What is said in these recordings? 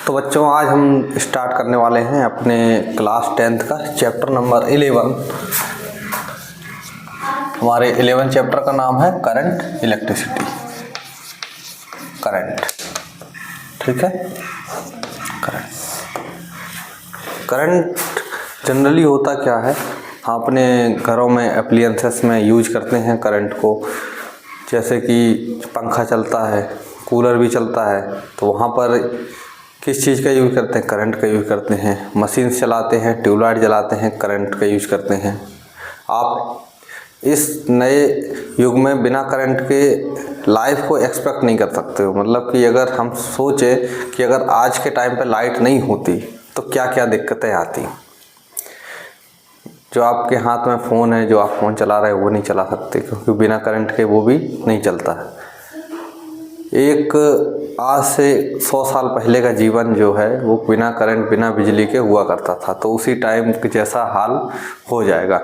तो बच्चों आज हम स्टार्ट करने वाले हैं अपने क्लास 10th का चैप्टर नंबर 11। हमारे 11 चैप्टर का नाम है करंट इलेक्ट्रिसिटी। करंट, ठीक है। करंट जनरली होता क्या है, हम अपने घरों में एप्लियंसेस में यूज करते हैं करंट को। जैसे कि पंखा चलता है, कूलर भी चलता है, तो वहाँ पर किस चीज़ का यूज़ करते हैं? करंट का यूज़ करते हैं। मशीन चलाते हैं, ट्यूबलाइट जलाते हैं, करंट का यूज़ करते हैं। आप इस नए युग में बिना करंट के लाइफ को एक्सपेक्ट नहीं कर सकते हो। मतलब कि अगर हम सोचें कि अगर आज के टाइम पे लाइट नहीं होती तो क्या क्या दिक्कतें आती। जो आपके हाथ में फ़ोन है, जो आप फ़ोन चला रहे हो वो नहीं चला सकते, क्योंकि बिना करंट के वो भी नहीं चलता है। एक आज से 100 साल पहले का जीवन जो है वो बिना करंट बिना बिजली के हुआ करता था, तो उसी टाइम जैसा हाल हो जाएगा।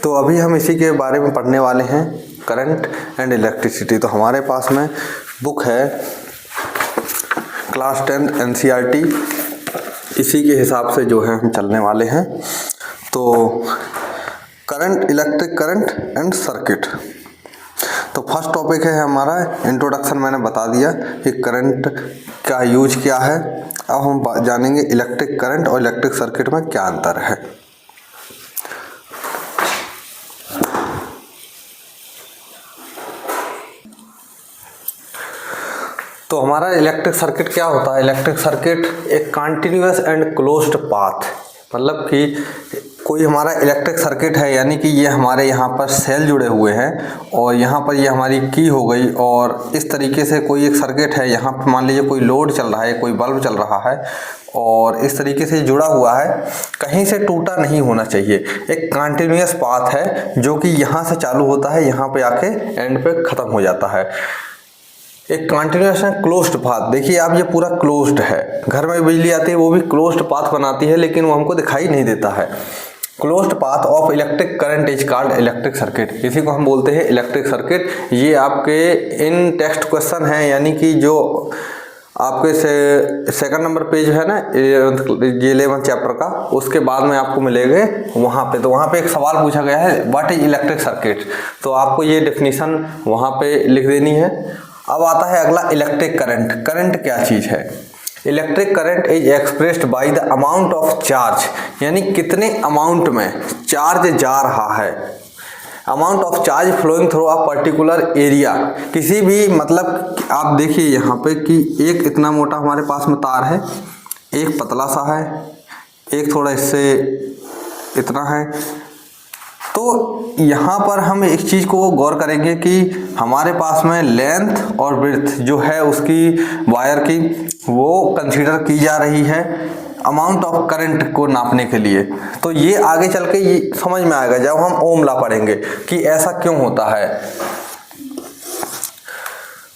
तो अभी हम इसी के बारे में पढ़ने वाले हैं, करंट एंड इलेक्ट्रिसिटी। तो हमारे पास में बुक है क्लास 10 NCERT, इसी के हिसाब से जो है हम चलने वाले हैं। तो current, electric current and circuit. तो फर्स्ट टॉपिक है हमारा इंट्रोडक्शन, मैंने बता दिया कि करंट का यूज क्या है। अब हम जानेंगे इलेक्ट्रिक करंट और इलेक्ट्रिक सर्किट में क्या अंतर है। तो हमारा इलेक्ट्रिक सर्किट क्या होता है? इलेक्ट्रिक सर्किट एक कंटिन्यूअस एंड क्लोज्ड पाथ, मतलब कि कोई हमारा इलेक्ट्रिक सर्किट है, यानी कि ये हमारे यहाँ पर सेल जुड़े हुए हैं और यहाँ पर ये हमारी की हो गई, और इस तरीके से कोई एक सर्किट है। यहाँ पर मान लीजिए कोई लोड चल रहा है, कोई बल्ब चल रहा है और इस तरीके से जुड़ा हुआ है, कहीं से टूटा नहीं होना चाहिए। एक कंटिन्यूअस पाथ है जो कि यहाँ से चालू होता है, यहाँ पे आके एंड पे ख़त्म हो जाता है। एक कंटिन्यूअस एंड क्लोज्ड पाथ, देखिए आप ये पूरा क्लोज्ड है। घर में बिजली आती है वो भी क्लोज्ड पाथ बनाती है, लेकिन वो हमको दिखाई नहीं देता है। Closed path of electric current is called electric circuit. इसी को हम बोलते हैं इलेक्ट्रिक सर्किट। ये आपके इन टेक्स्ट क्वेश्चन है, यानी कि जो आपके सेकंड नंबर पेज है ना 11 चैप्टर का, उसके बाद में आपको मिलेंगे वहाँ पे। तो वहाँ पे एक सवाल पूछा गया है, व्हाट इज इलेक्ट्रिक सर्किट, तो आपको ये डेफिनेशन वहाँ पे लिख देनी है। अब आता है अगला इलेक्ट्रिक करंट। करंट क्या चीज़ है? Electric current is expressed by the amount of charge, यानी कितने अमाउंट में चार्ज जा रहा है। Amount of charge flowing through a particular area, किसी भी, मतलब आप देखिए यहाँ पे कि एक इतना मोटा हमारे पास में तार है, एक पतला सा है, एक थोड़ा इससे इतना है। तो यहाँ पर हम एक चीज़ को गौर करेंगे कि हमारे पास में लेंथ और विड्थ जो है उसकी वायर की, वो कंसीडर की जा रही है अमाउंट ऑफ करंट को नापने के लिए। तो ये आगे चल के ये समझ में आएगा जब हम ओम लॉ पढ़ेंगे कि ऐसा क्यों होता है।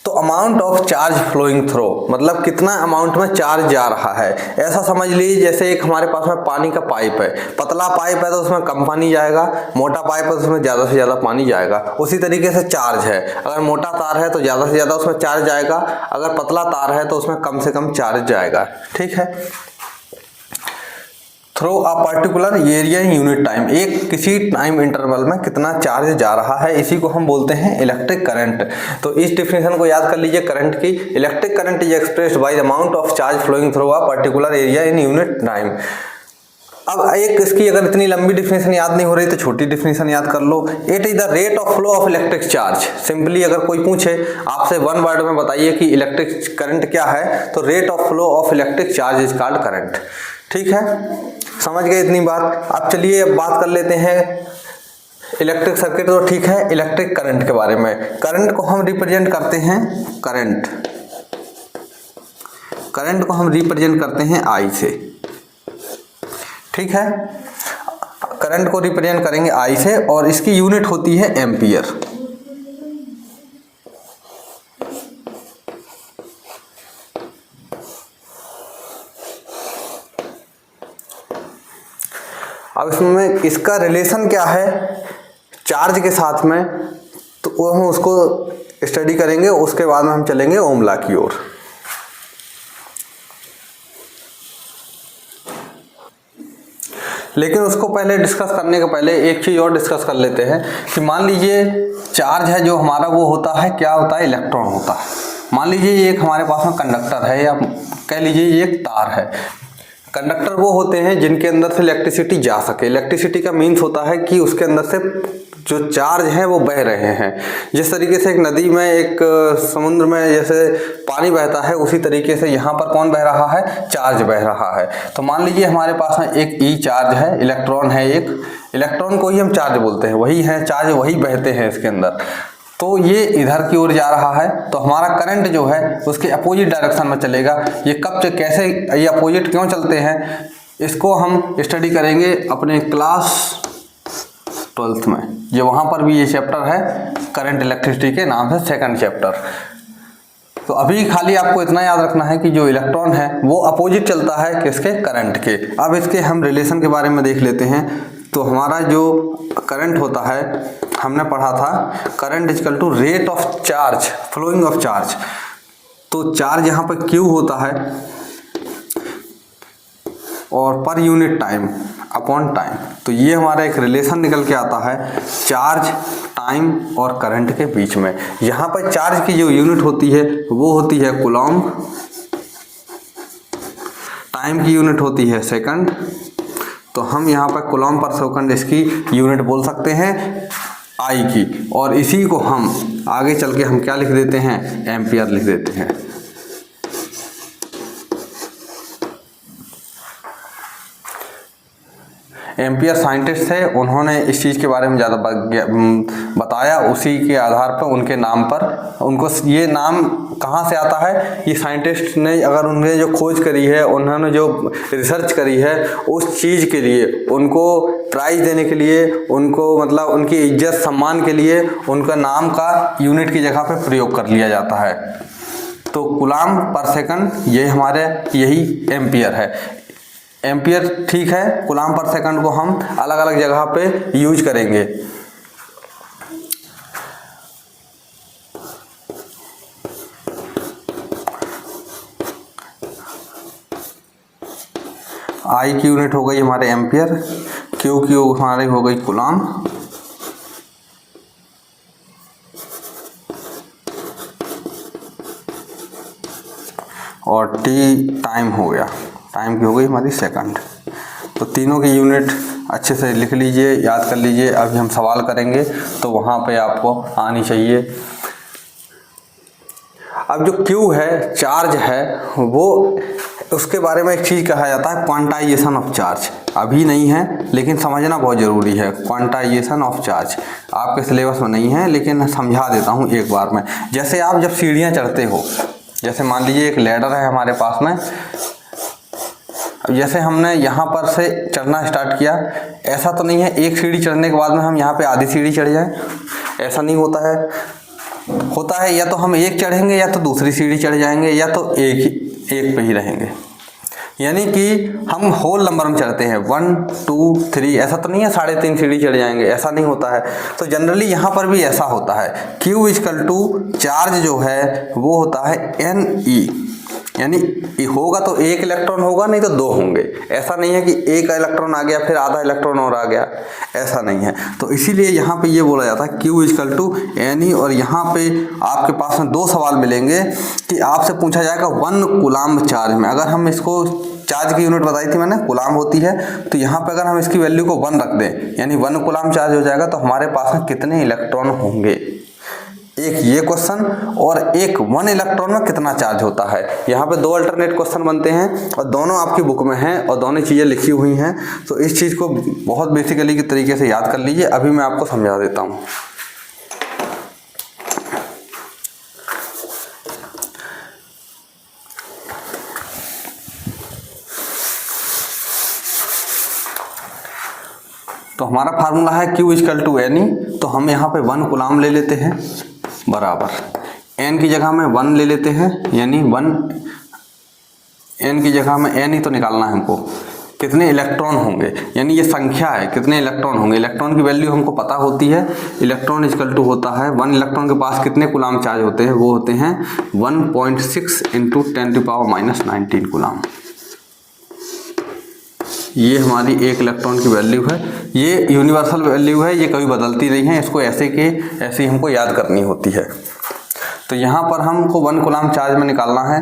तो amount of charge flowing through, मतलब कितना अमाउंट में चार्ज जा रहा है। ऐसा समझ लीजिए जैसे एक हमारे पास में पानी का पाइप है, पतला पाइप है तो उसमें कम पानी जाएगा, मोटा पाइप है तो उसमें ज़्यादा से ज़्यादा पानी जाएगा। उसी तरीके से चार्ज है, अगर मोटा तार है तो ज़्यादा से ज़्यादा उसमें चार्ज जाएगा, अगर पतला तार है तो उसमें कम से कम चार्ज जाएगा, ठीक है। Through a particular area in unit time, एक किसी टाइम इंटरवल में कितना चार्ज जा रहा है, इसी को हम बोलते हैं इलेक्ट्रिक करंट। तो इस डेफिनेशन को याद कर लीजिए करंट की। Electric current is expressed by the amount of charge flowing through a particular area in unit time. अब एक इसकी अगर इतनी लंबी डेफिनेशन याद नहीं हो रही तो छोटी डेफिनेशन याद कर लो। It is the rate of flow of electric charge. Simply अगर कोई पूछे आपसे वन वर्ड में बताइए कि इलेक्ट्रिक करंट क्या है, तो rate of flow of electric charge is called current, ठीक है। समझ गए इतनी बात। अब चलिए अब बात कर लेते हैं इलेक्ट्रिक सर्किट, तो ठीक है। इलेक्ट्रिक करंट के बारे में, करंट को हम रिप्रेजेंट करते हैं, करंट को हम रिप्रेजेंट करते हैं I से, ठीक है। करंट को रिप्रेजेंट करेंगे I से और इसकी यूनिट होती है एम्पियर। अब इसमें इसका रिलेशन क्या है चार्ज के साथ में, तो वो हम उसको स्टडी करेंगे, उसके बाद में हम चलेंगे ओम लॉ की ओर। लेकिन उसको पहले डिस्कस करने के पहले एक चीज़ और डिस्कस कर लेते हैं कि मान लीजिए चार्ज है जो हमारा वो होता है, क्या होता है, इलेक्ट्रॉन होता है। मान लीजिए ये एक हमारे पास में कंडक्टर है, या कह लीजिए ये एक तार है। कंडक्टर वो होते हैं जिनके अंदर से इलेक्ट्रिसिटी जा सके। इलेक्ट्रिसिटी का मीन्स होता है कि उसके अंदर से जो चार्ज है वो बह रहे हैं। जिस तरीके से एक नदी में, एक समुद्र में जैसे पानी बहता है, उसी तरीके से यहाँ पर कौन बह रहा है, चार्ज बह रहा है। तो मान लीजिए हमारे पास में एक ई चार्ज है, इलेक्ट्रॉन है, एक इलेक्ट्रॉन को ही हम चार्ज बोलते हैं, वही है चार्ज, वही बहते हैं इसके अंदर। तो ये इधर की ओर जा रहा है, तो हमारा करंट जो है उसके अपोजिट डायरेक्शन में चलेगा। ये कब से, कैसे ये अपोजिट क्यों चलते हैं, इसको हम स्टडी करेंगे अपने क्लास 12th में। ये वहाँ पर भी ये चैप्टर है करंट इलेक्ट्रिसिटी के नाम से, सेकंड चैप्टर। तो अभी खाली आपको इतना याद रखना है कि जो इलेक्ट्रॉन है वो अपोजिट चलता है किसके, करंट के। अब इसके हम रिलेशन के बारे में देख लेते हैं। तो हमारा जो करंट होता है, हमने पढ़ा था current is equal to rate of charge, flowing of charge. तो चार्ज यहाँ पर क्यू होता है और per unit time upon time. तो ये हमारा एक रिलेशन निकल के आता है चार्ज, टाइम और करंट के बीच में। यहाँ पर चार्ज की जो यूनिट होती है वो होती है कूलॉम्ब, टाइम की यूनिट होती है सेकंड। तो हम यहाँ पर कूलॉम्ब पर सेकंड इसकी यूनिट बोल सकते हैं आई की, और इसी को हम आगे चल के हम क्या लिख देते हैं, एम्पियर लिख देते हैं। एम्पियर साइंटिस्ट थे, उन्होंने इस चीज़ के बारे में ज़्यादा बताया। उसी के आधार पर उनके नाम पर, उनको ये नाम कहाँ से आता है, ये साइंटिस्ट ने, अगर उन्होंने जो खोज करी है, उन्होंने जो रिसर्च करी है, उस चीज़ के लिए उनको प्राइज देने के लिए, उनको मतलब उनकी इज्जत सम्मान के लिए उनका नाम का यूनिट की जगह पर प्रयोग कर लिया जाता है। तो कूलॉम्ब पर सेकंड ये हमारे यही एम्पियर है। एम्पियर ठीक है, कूलॉम्ब पर सेकंड को हम अलग अलग जगह पे यूज करेंगे। आई की यूनिट हो गई हमारे एम्पियर, क्यू की हमारी हो गई कूलॉम्ब, और टी टाइम हो गया, टाइम की हो गई हमारी सेकंड। तो तीनों की यूनिट अच्छे से लिख लीजिए, याद कर लीजिए। अभी हम सवाल करेंगे तो वहाँ पे आपको आनी चाहिए। अब जो Q है, चार्ज है, वो उसके बारे में एक चीज़ कहा जाता है क्वांटाइजेशन ऑफ चार्ज। अभी नहीं है लेकिन समझना बहुत ज़रूरी है। क्वांटाइजेशन ऑफ चार्ज आपके सिलेबस में नहीं है, लेकिन समझा देता हूँ एक बार में। जैसे आप जब सीढ़ियाँ चढ़ते हो, जैसे मान लीजिए एक लैडर है हमारे पास में, अब जैसे हमने यहाँ पर से चढ़ना स्टार्ट किया, ऐसा तो नहीं है एक सीढ़ी चढ़ने के बाद में हम यहाँ पे आधी सीढ़ी चढ़ जाएं, ऐसा नहीं होता है। होता है या तो हम एक चढ़ेंगे या तो दूसरी सीढ़ी चढ़ जाएंगे, या तो एक पे ही रहेंगे। यानी कि हम होल नंबर में चढ़ते हैं 1 2 3, ऐसा तो नहीं है 3.5 सीढ़ी चढ़ जाएंगे, ऐसा नहीं होता है। तो जनरली यहाँ पर भी ऐसा होता है। Q इजकल टू चार्ज जो है वो होता है Ne, यानी होगा तो एक इलेक्ट्रॉन होगा, नहीं तो दो होंगे। ऐसा नहीं है कि एक इलेक्ट्रॉन आ गया फिर आधा इलेक्ट्रॉन और आ गया, ऐसा नहीं है। तो इसीलिए यहाँ पे ये बोला जाता है Q इजकल टू Ne। और यहाँ पे आपके पास में दो सवाल मिलेंगे कि आपसे पूछा जाएगा 1 कूलॉम्ब चार्ज में। अगर हम इसको चार्ज की यूनिट बताई थी मैंने, कूलॉम्ब होती है, तो यहाँ पे अगर हम इसकी वैल्यू को 1 रख दें, यानी 1 कूलॉम्ब चार्ज हो जाएगा, तो हमारे पास में कितने इलेक्ट्रॉन होंगे। एक ये क्वेश्चन, और एक 1 इलेक्ट्रॉन में कितना चार्ज होता है। यहाँ पे दो अल्टरनेट क्वेश्चन बनते हैं और दोनों आपकी बुक में हैं और दोनों चीज़ें लिखी हुई हैं। तो इस चीज़ को बहुत बेसिकली के तरीके से याद कर लीजिए। अभी मैं आपको समझा देता हूँ। तो हमारा फार्मूला है Q इजकल टू Ne। तो हम यहाँ पे 1 कूलॉम्ब ले लेते हैं बराबर n की जगह में 1 ले लेते हैं, यानी 1 n की जगह में n ही तो निकालना है हमको, कितने इलेक्ट्रॉन होंगे, यानी ये संख्या है कितने इलेक्ट्रॉन होंगे। इलेक्ट्रॉन की वैल्यू हमको पता होती है। इलेक्ट्रॉन इजकल टू होता है 1 इलेक्ट्रॉन के पास कितने कूलॉम्ब चार्ज होते हैं, वो होते हैं 1.6 × 10⁻⁻19 कूलॉम्ब। ये हमारी एक इलेक्ट्रॉन की वैल्यू है, ये यूनिवर्सल वैल्यू है, ये कभी बदलती नहीं है, इसको ऐसे के ऐसे ही हमको याद करनी होती है। तो यहाँ पर हमको 1 कूलम्ब चार्ज में निकालना है,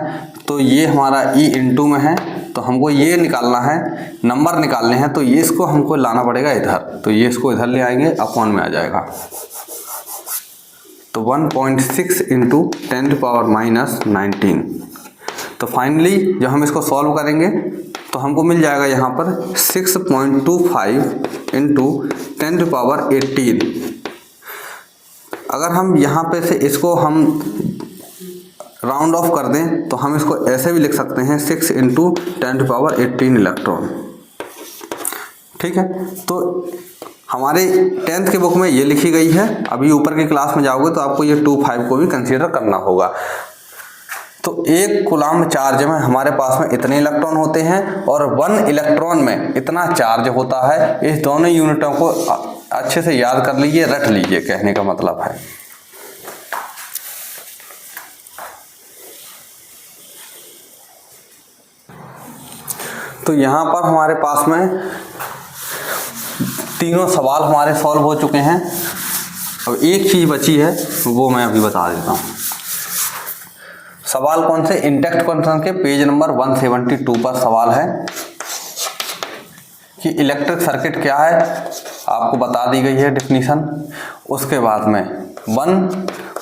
तो ये हमारा E इंटू में है, तो हमको ये निकालना है, नंबर निकालने हैं, तो ये इसको हमको लाना पड़ेगा इधर, तो ये इसको इधर ले आएंगे, अपॉन में आ जाएगा। तो 1.6 इंटू 10⁻⁻19। तो फाइनली जब हम इसको सॉल्व करेंगे तो हमको मिल जाएगा यहाँ पर 6.25 इंटू 10⁻18। अगर हम यहाँ पे से इसको हम राउंड ऑफ कर दें तो हम इसको ऐसे भी लिख सकते हैं 6 इंटू 10⁻18 इलेक्ट्रॉन। ठीक है, तो हमारे 10th के बुक में ये लिखी गई है। अभी ऊपर की क्लास में जाओगे तो आपको ये 25 को भी कंसीडर करना होगा। तो 1 कूलम्ब चार्ज में हमारे पास में इतने इलेक्ट्रॉन होते हैं और 1 इलेक्ट्रॉन में इतना चार्ज होता है। इस दोनों यूनिटों को अच्छे से याद कर लीजिए, रट लीजिए, कहने का मतलब है। तो यहाँ पर हमारे पास में तीनों सवाल हमारे सॉल्व हो चुके हैं। अब एक चीज़ बची है, वो मैं अभी बता देता हूँ। सवाल कौन से? इंटेक्ट क्वेश्चन के पेज नंबर 172 पर सवाल है कि इलेक्ट्रिक सर्किट क्या है, आपको बता दी गई है डेफिनीशन। उसके बाद में 1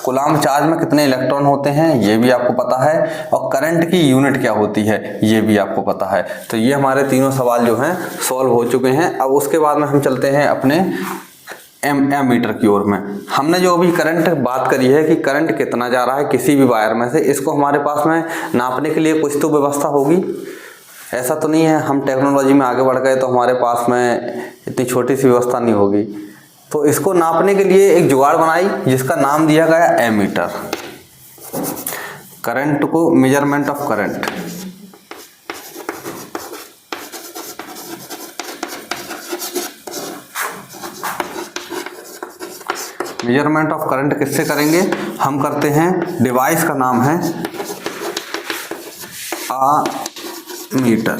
कूलम्ब चार्ज में कितने इलेक्ट्रॉन होते हैं ये भी आपको पता है, और करंट की यूनिट क्या होती है ये भी आपको पता है। तो ये हमारे तीनों सवाल जो हैं सॉल्व हो चुके हैं। अब उसके बाद में हम चलते हैं अपने एमीटर की ओर में। हमने जो अभी करंट बात करी है कि करंट कितना जा रहा है किसी भी वायर में से, इसको हमारे पास में नापने के लिए कुछ तो व्यवस्था होगी। ऐसा तो नहीं है हम टेक्नोलॉजी में आगे बढ़ गए तो हमारे पास में इतनी छोटी सी व्यवस्था नहीं होगी। तो इसको नापने के लिए एक जुगाड़ बनाई जिसका नाम दिया गया एमीटर। करंट को, measurement of current, measurement of current किससे करेंगे? हम करते हैं, डिवाइस का नाम है आमीटर।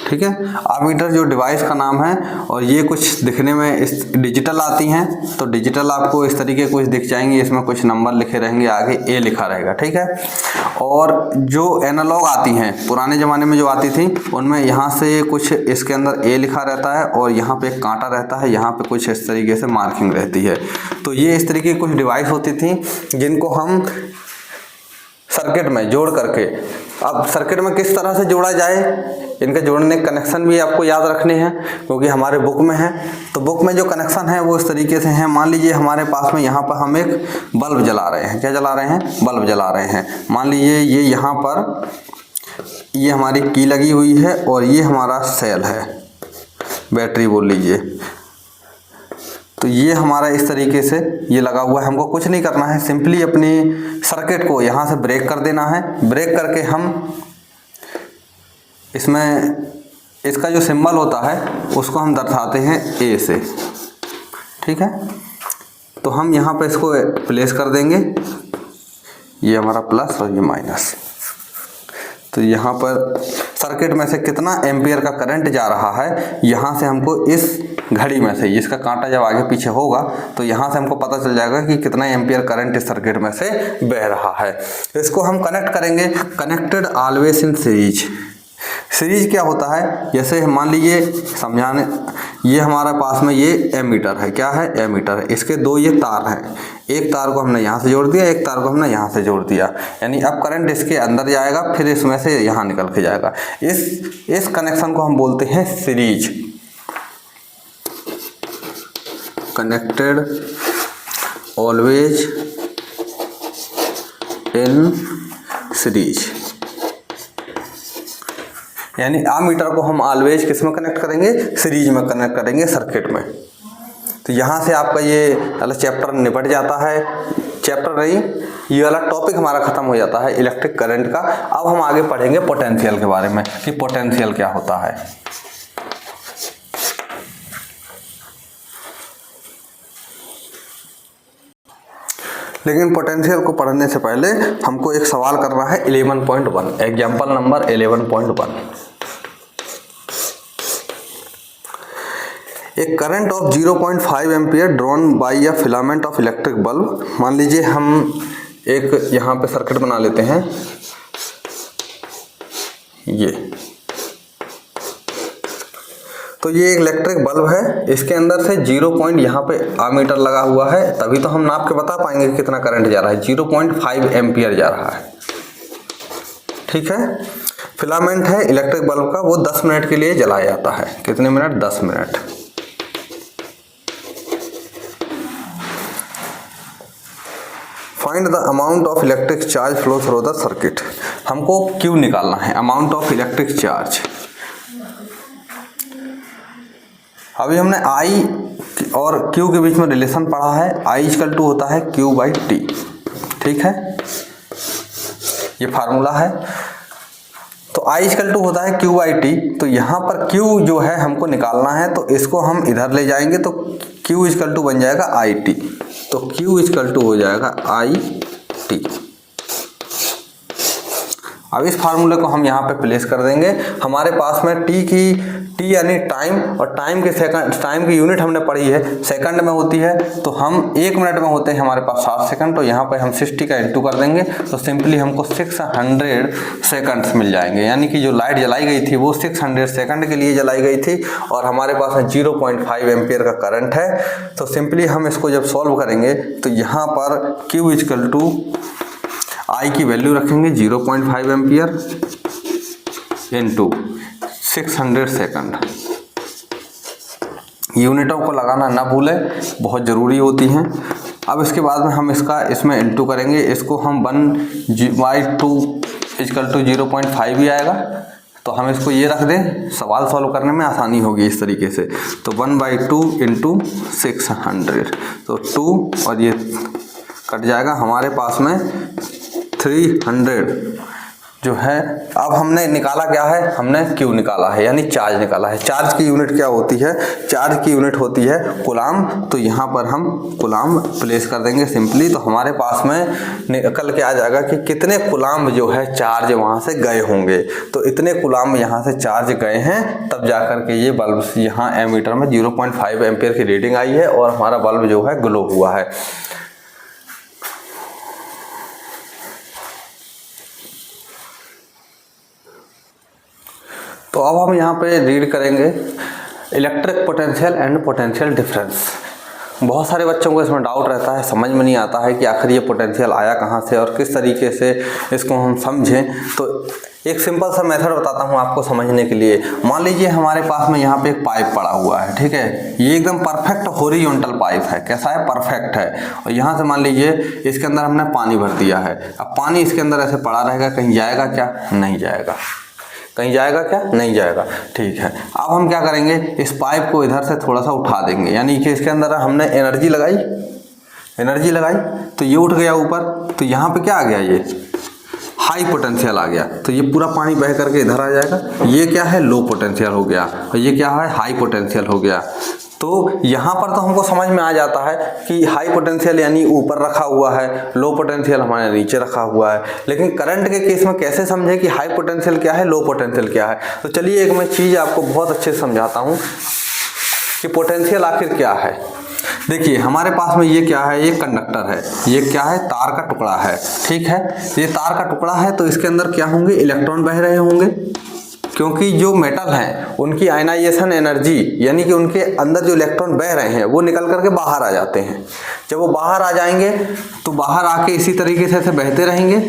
ठीक है, आमीटर जो डिवाइस का नाम है, और ये कुछ दिखने में इस डिजिटल आती हैं, तो डिजिटल आपको इस तरीके कुछ दिख जाएंगे, इसमें कुछ नंबर लिखे रहेंगे, आगे ए लिखा रहेगा। ठीक है, और जो एनालॉग आती हैं पुराने ज़माने में जो आती थी उनमें यहाँ से कुछ इसके अंदर ए लिखा रहता है और यहाँ पे एक कांटा रहता है, यहाँ पे कुछ इस तरीके से मार्किंग रहती है। तो ये इस तरीके की कुछ डिवाइस होती थी जिनको हम सर्किट में जोड़ करके, अब सर्किट में किस तरह से जोड़ा जाए, इनके जोड़ने के कनेक्शन भी आपको याद रखने हैं क्योंकि हमारे बुक में है। तो बुक में जो कनेक्शन है वो इस तरीके से हैं। मान लीजिए हमारे पास में यहाँ पर हम एक बल्ब जला रहे हैं। क्या जला रहे हैं? बल्ब जला रहे हैं। मान लीजिए ये यहाँ पर ये हमारी की लगी हुई है और ये हमारा सेल है, बैटरी बोल लीजिए। तो ये हमारा इस तरीके से ये लगा हुआ है। हमको कुछ नहीं करना है, सिंपली अपनी सर्किट को यहाँ से ब्रेक कर देना है। ब्रेक करके हम इसमें इसका जो सिंबल होता है उसको हम दर्शाते हैं ए से। ठीक है, तो हम यहाँ पे इसको प्लेस कर देंगे, ये हमारा प्लस और ये माइनस। तो यहाँ पर सर्किट में से कितना एम्पियर का करंट जा रहा है, यहाँ से हमको इस घड़ी में से, इसका कांटा जब आगे पीछे होगा तो यहाँ से हमको पता चल जाएगा कि कितना एम्पियर करंट इस सर्किट में से बह रहा है। इसको हम कनेक्ट करेंगे, connected always in series. Series क्या होता है? जैसे मान लीजिए समझाने, ये हमारे पास में ये एमीटर है। क्या है? एमीटर है। इसके दो ये तार हैं, एक तार को हमने यहाँ से जोड़ दिया, एक तार को हमने यहाँ से जोड़ दिया, यानी अब करंट इसके अंदर जाएगा, फिर इसमें से यहाँ निकल के जाएगा। इस कनेक्शन को हम बोलते हैं series, connected always in series. यानी आमीटर को हम ऑलवेज किस में कनेक्ट करेंगे? सीरीज में कनेक्ट करेंगे सर्किट में। तो यहाँ से आपका ये वाला चैप्टर निपट जाता है। चैप्टर नहीं, ये वाला टॉपिक हमारा खत्म हो जाता है इलेक्ट्रिक करंट का। अब हम आगे पढ़ेंगे पोटेंशियल के बारे में कि पोटेंशियल क्या होता है। लेकिन पोटेंशियल को पढ़ने से पहले हमको एक सवाल करना है 11.1, एग्जाम्पल नंबर 11.1। एक current of 0.5 ampere drawn by a filament of electric bulb. मान लीजिए हम एक यहाँ पे सर्किट बना लेते हैं, ये तो ये एक इलेक्ट्रिक बल्ब है, इसके अंदर से 0 पॉइंट यहाँ पे आमीटर लगा हुआ है, तभी तो हम नाप के बता पाएंगे कि कितना करंट जा रहा है। 0.5 एम्पियर जा रहा है, ठीक है। फिलामेंट है इलेक्ट्रिक बल्ब का, वो 10 मिनट के लिए जलाया जाता है। कितने minute? 10 minute. Find the amount of electric charge flow through the circuit. हमको Q निकालना है, अमाउंट ऑफ इलेक्ट्रिक चार्ज। अभी हमने I और Q के बीच में रिलेशन पढ़ा है, I इक्वल टू होता है Q/T, ठीक है, ये फार्मूला है। तो I इक्वल टू होता है Q/T, तो यहाँ पर Q जो है हमको निकालना है, तो इसको हम इधर ले जाएंगे तो Q इक्वल टू बन जाएगा IT, तो Q इक्वल टू हो जाएगा IT। अब इस फार्मूले को हम यहाँ पे प्लेस कर देंगे। हमारे पास में T यानी टाइम, और टाइम की यूनिट हमने पढ़ी है, सेकंड में होती है, तो हम 1 मिनट में होते हैं हमारे पास 7 सेकंड, तो यहाँ पे हम 60 का इंटू कर देंगे, तो सिंपली हमको 600 सेकंड्स मिल जाएंगे। यानी कि जो लाइट जलाई गई थी वो 600 सेकंड के लिए जलाई गई थी, और हमारे पास में 0.5 एम्पियर का करंट है। तो सिंपली हम इसको जब सॉल्व करेंगे तो यहाँ पर Q इक्वल टू I की वैल्यू रखेंगे 0.5 एम्पियर इनटू 600 सेकंड। यूनिटों को लगाना ना भूलें, बहुत ज़रूरी होती हैं। अब इसके बाद में हम इसमें इनटू करेंगे, इसको हम 1/2 इक्वल टू 0.5 ही आएगा, तो हम इसको ये रख दें, सवाल सॉल्व करने में आसानी होगी इस तरीके से। तो 1/2 इंटू 600, तो 2 और ये कट जाएगा, हमारे पास में 300 जो है। अब हमने निकाला क्या है? हमने Q निकाला है, यानी चार्ज निकाला है। चार्ज की यूनिट क्या होती है? चार्ज की यूनिट होती है कुलाम, तो यहाँ पर हम कुलाम प्लेस कर देंगे सिंपली, तो हमारे पास में निकल के आ जाएगा कि कितने कुलाम जो है चार्ज वहाँ से गए होंगे। तो इतने कुलाम यहाँ से चार्ज गए हैं, तब जा कर के ये बल्ब यहाँ एमीटर में 0.5 एम्पियर की रीडिंग आई है, और हमारा बल्ब जो है ग्लो हुआ है। तो अब हम यहाँ पे रीड करेंगे electric potential and potential difference. बहुत सारे बच्चों को इसमें डाउट रहता है, समझ में नहीं आता है कि आखिर ये पोटेंशियल आया कहाँ से और किस तरीके से इसको हम समझें। तो एक सिंपल सा मेथड बताता हूँ आपको समझने के लिए। मान लीजिए हमारे पास में यहाँ पे एक पाइप पड़ा हुआ है, ठीक है, ये एकदम परफेक्ट हॉरिजॉन्टल पाइप है। कैसा है? परफेक्ट है। और यहाँ से मान लीजिए इसके अंदर हमने पानी भर दिया है। अब पानी इसके अंदर ऐसे पड़ा रहेगा, कहीं जाएगा क्या? नहीं जाएगा। कहीं जाएगा क्या? नहीं जाएगा, ठीक है। अब हम क्या करेंगे, इस पाइप को इधर से थोड़ा सा उठा देंगे, यानी कि इसके अंदर हमने एनर्जी लगाई, तो ये उठ गया ऊपर, तो यहाँ पे क्या आ गया? ये हाई पोटेंशियल आ गया, तो ये पूरा पानी बह करके इधर आ जाएगा। ये क्या है? लो पोटेंशियल हो गया, और ये क्या है? हाई पोटेंशियल हो गया। तो यहाँ पर तो हमको समझ में आ जाता है कि हाई पोटेंशियल यानी ऊपर रखा हुआ है, लो पोटेंशियल हमारे नीचे रखा हुआ है। लेकिन करंट के केस में कैसे समझे कि हाई पोटेंशियल क्या है, लो पोटेंशियल क्या है? तो चलिए एक मैं चीज़ आपको बहुत अच्छे से समझाता हूँ कि पोटेंशियल आखिर क्या है। देखिए हमारे पास में ये क्या है? ये कंडक्टर है, ये क्या है? तार का टुकड़ा है, ठीक है। ये तार का टुकड़ा है, तो इसके अंदर क्या होंगे? इलेक्ट्रॉन बह रहे होंगे, क्योंकि जो मेटल हैं उनकी आयनाइजेशन एनर्जी, यानी कि उनके अंदर जो इलेक्ट्रॉन बह रहे हैं वो निकल करके बाहर आ जाते हैं। जब वो बाहर आ जाएंगे तो बाहर आके इसी तरीके से बहते रहेंगे,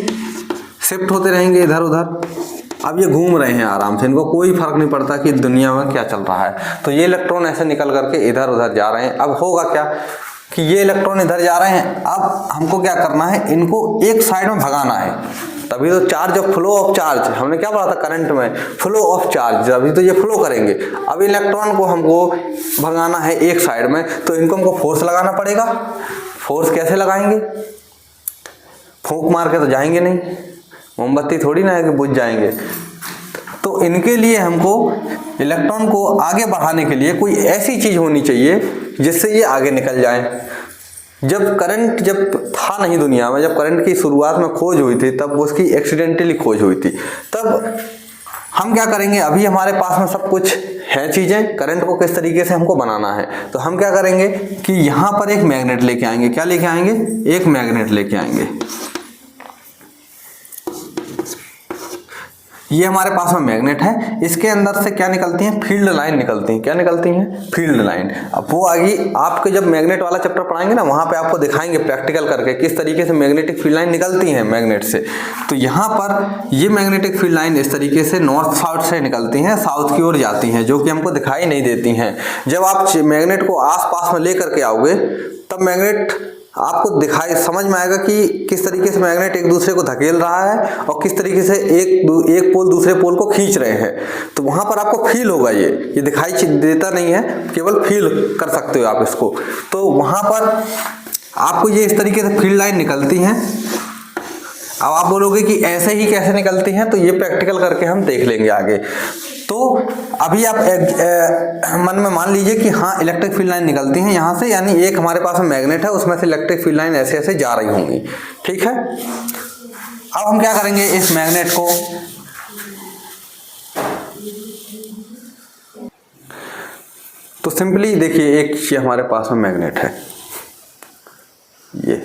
शिफ्ट होते रहेंगे इधर उधर। अब ये घूम रहे हैं आराम से, इनको कोई फर्क नहीं पड़ता कि दुनिया में क्या चल रहा है। तो ये इलेक्ट्रॉन ऐसे निकल करके इधर उधर जा रहे हैं। अब होगा क्या कि ये इलेक्ट्रॉन इधर जा रहे हैं, अब हमको क्या करना है? इनको एक साइड में भगाना है। तभी तो चार्ज और फ्लो ऑफ चार्ज, हमने क्या पढ़ा था करंट में? फ्लो ऑफ चार्ज, अभी तो ये फ्लो करेंगे। अब इलेक्ट्रॉन को हमको भगाना है एक साइड में, तो इनको हमको फोर्स लगाना पड़ेगा। फोर्स कैसे लगाएंगे? फूंक मार के तो जाएंगे नहीं, मोमबत्ती थोड़ी ना है कि बुझ जाएंगे। तो इनके लिए हमको इलेक्ट्रॉन को आगे बढ़ाने के लिए कोई ऐसी चीज होनी चाहिए जिससे ये आगे निकल जाए। जब था नहीं दुनिया में, जब करंट की शुरुआत में खोज हुई थी, तब उसकी एक्सीडेंटली खोज हुई थी। तब हम क्या करेंगे, अभी हमारे पास में सब कुछ है चीज़ें, करंट को किस तरीके से हमको बनाना है, तो हम क्या करेंगे कि यहाँ पर एक मैग्नेट लेके आएंगे। क्या लेके आएंगे? एक मैग्नेट लेके आएंगे। ये हमारे पास में मैग्नेट है, इसके अंदर से क्या निकलती हैं? फील्ड लाइन निकलती हैं। क्या निकलती हैं? Field line. अब वो आगे आपके जब मैग्नेट वाला चैप्टर पढ़ाएंगे ना, वहाँ पे आपको दिखाएंगे प्रैक्टिकल करके किस तरीके से मैग्नेटिक फील्ड लाइन निकलती हैं मैग्नेट से। तो यहाँ पर ये मैग्नेटिक फील्ड लाइन इस तरीके से नॉर्थ साउथ से निकलती हैं, साउथ की ओर जाती हैं, जो कि हमको दिखाई नहीं देती हैं। जब आप मैग्नेट को आस पास में ले करके आओगे तब मैग्नेट आपको दिखाई समझ में आएगा कि किस तरीके से मैग्नेट एक दूसरे को धकेल रहा है और किस तरीके से एक पोल दूसरे पोल को खींच रहे हैं। तो वहां पर आपको फील होगा, ये दिखाई देता नहीं है, केवल फील कर सकते हो आप इसको। तो वहां पर आपको ये इस तरीके से फील्ड लाइन निकलती हैं। अब आप बोलोगे कि ऐसे ही कैसे निकलती हैं, तो ये प्रैक्टिकल करके हम देख लेंगे आगे। तो अभी आप मन में मान लीजिए कि हाँ इलेक्ट्रिक फील्ड लाइन निकलती हैं यहाँ से, यानी एक हमारे पास में मैग्नेट है, उसमें से इलेक्ट्रिक फील्ड लाइन ऐसे ऐसे जा रही होंगी। ठीक है, अब हम क्या करेंगे, इस मैग्नेट को तो सिंपली देखिए, एक ये हमारे पास में मैग्नेट है ये,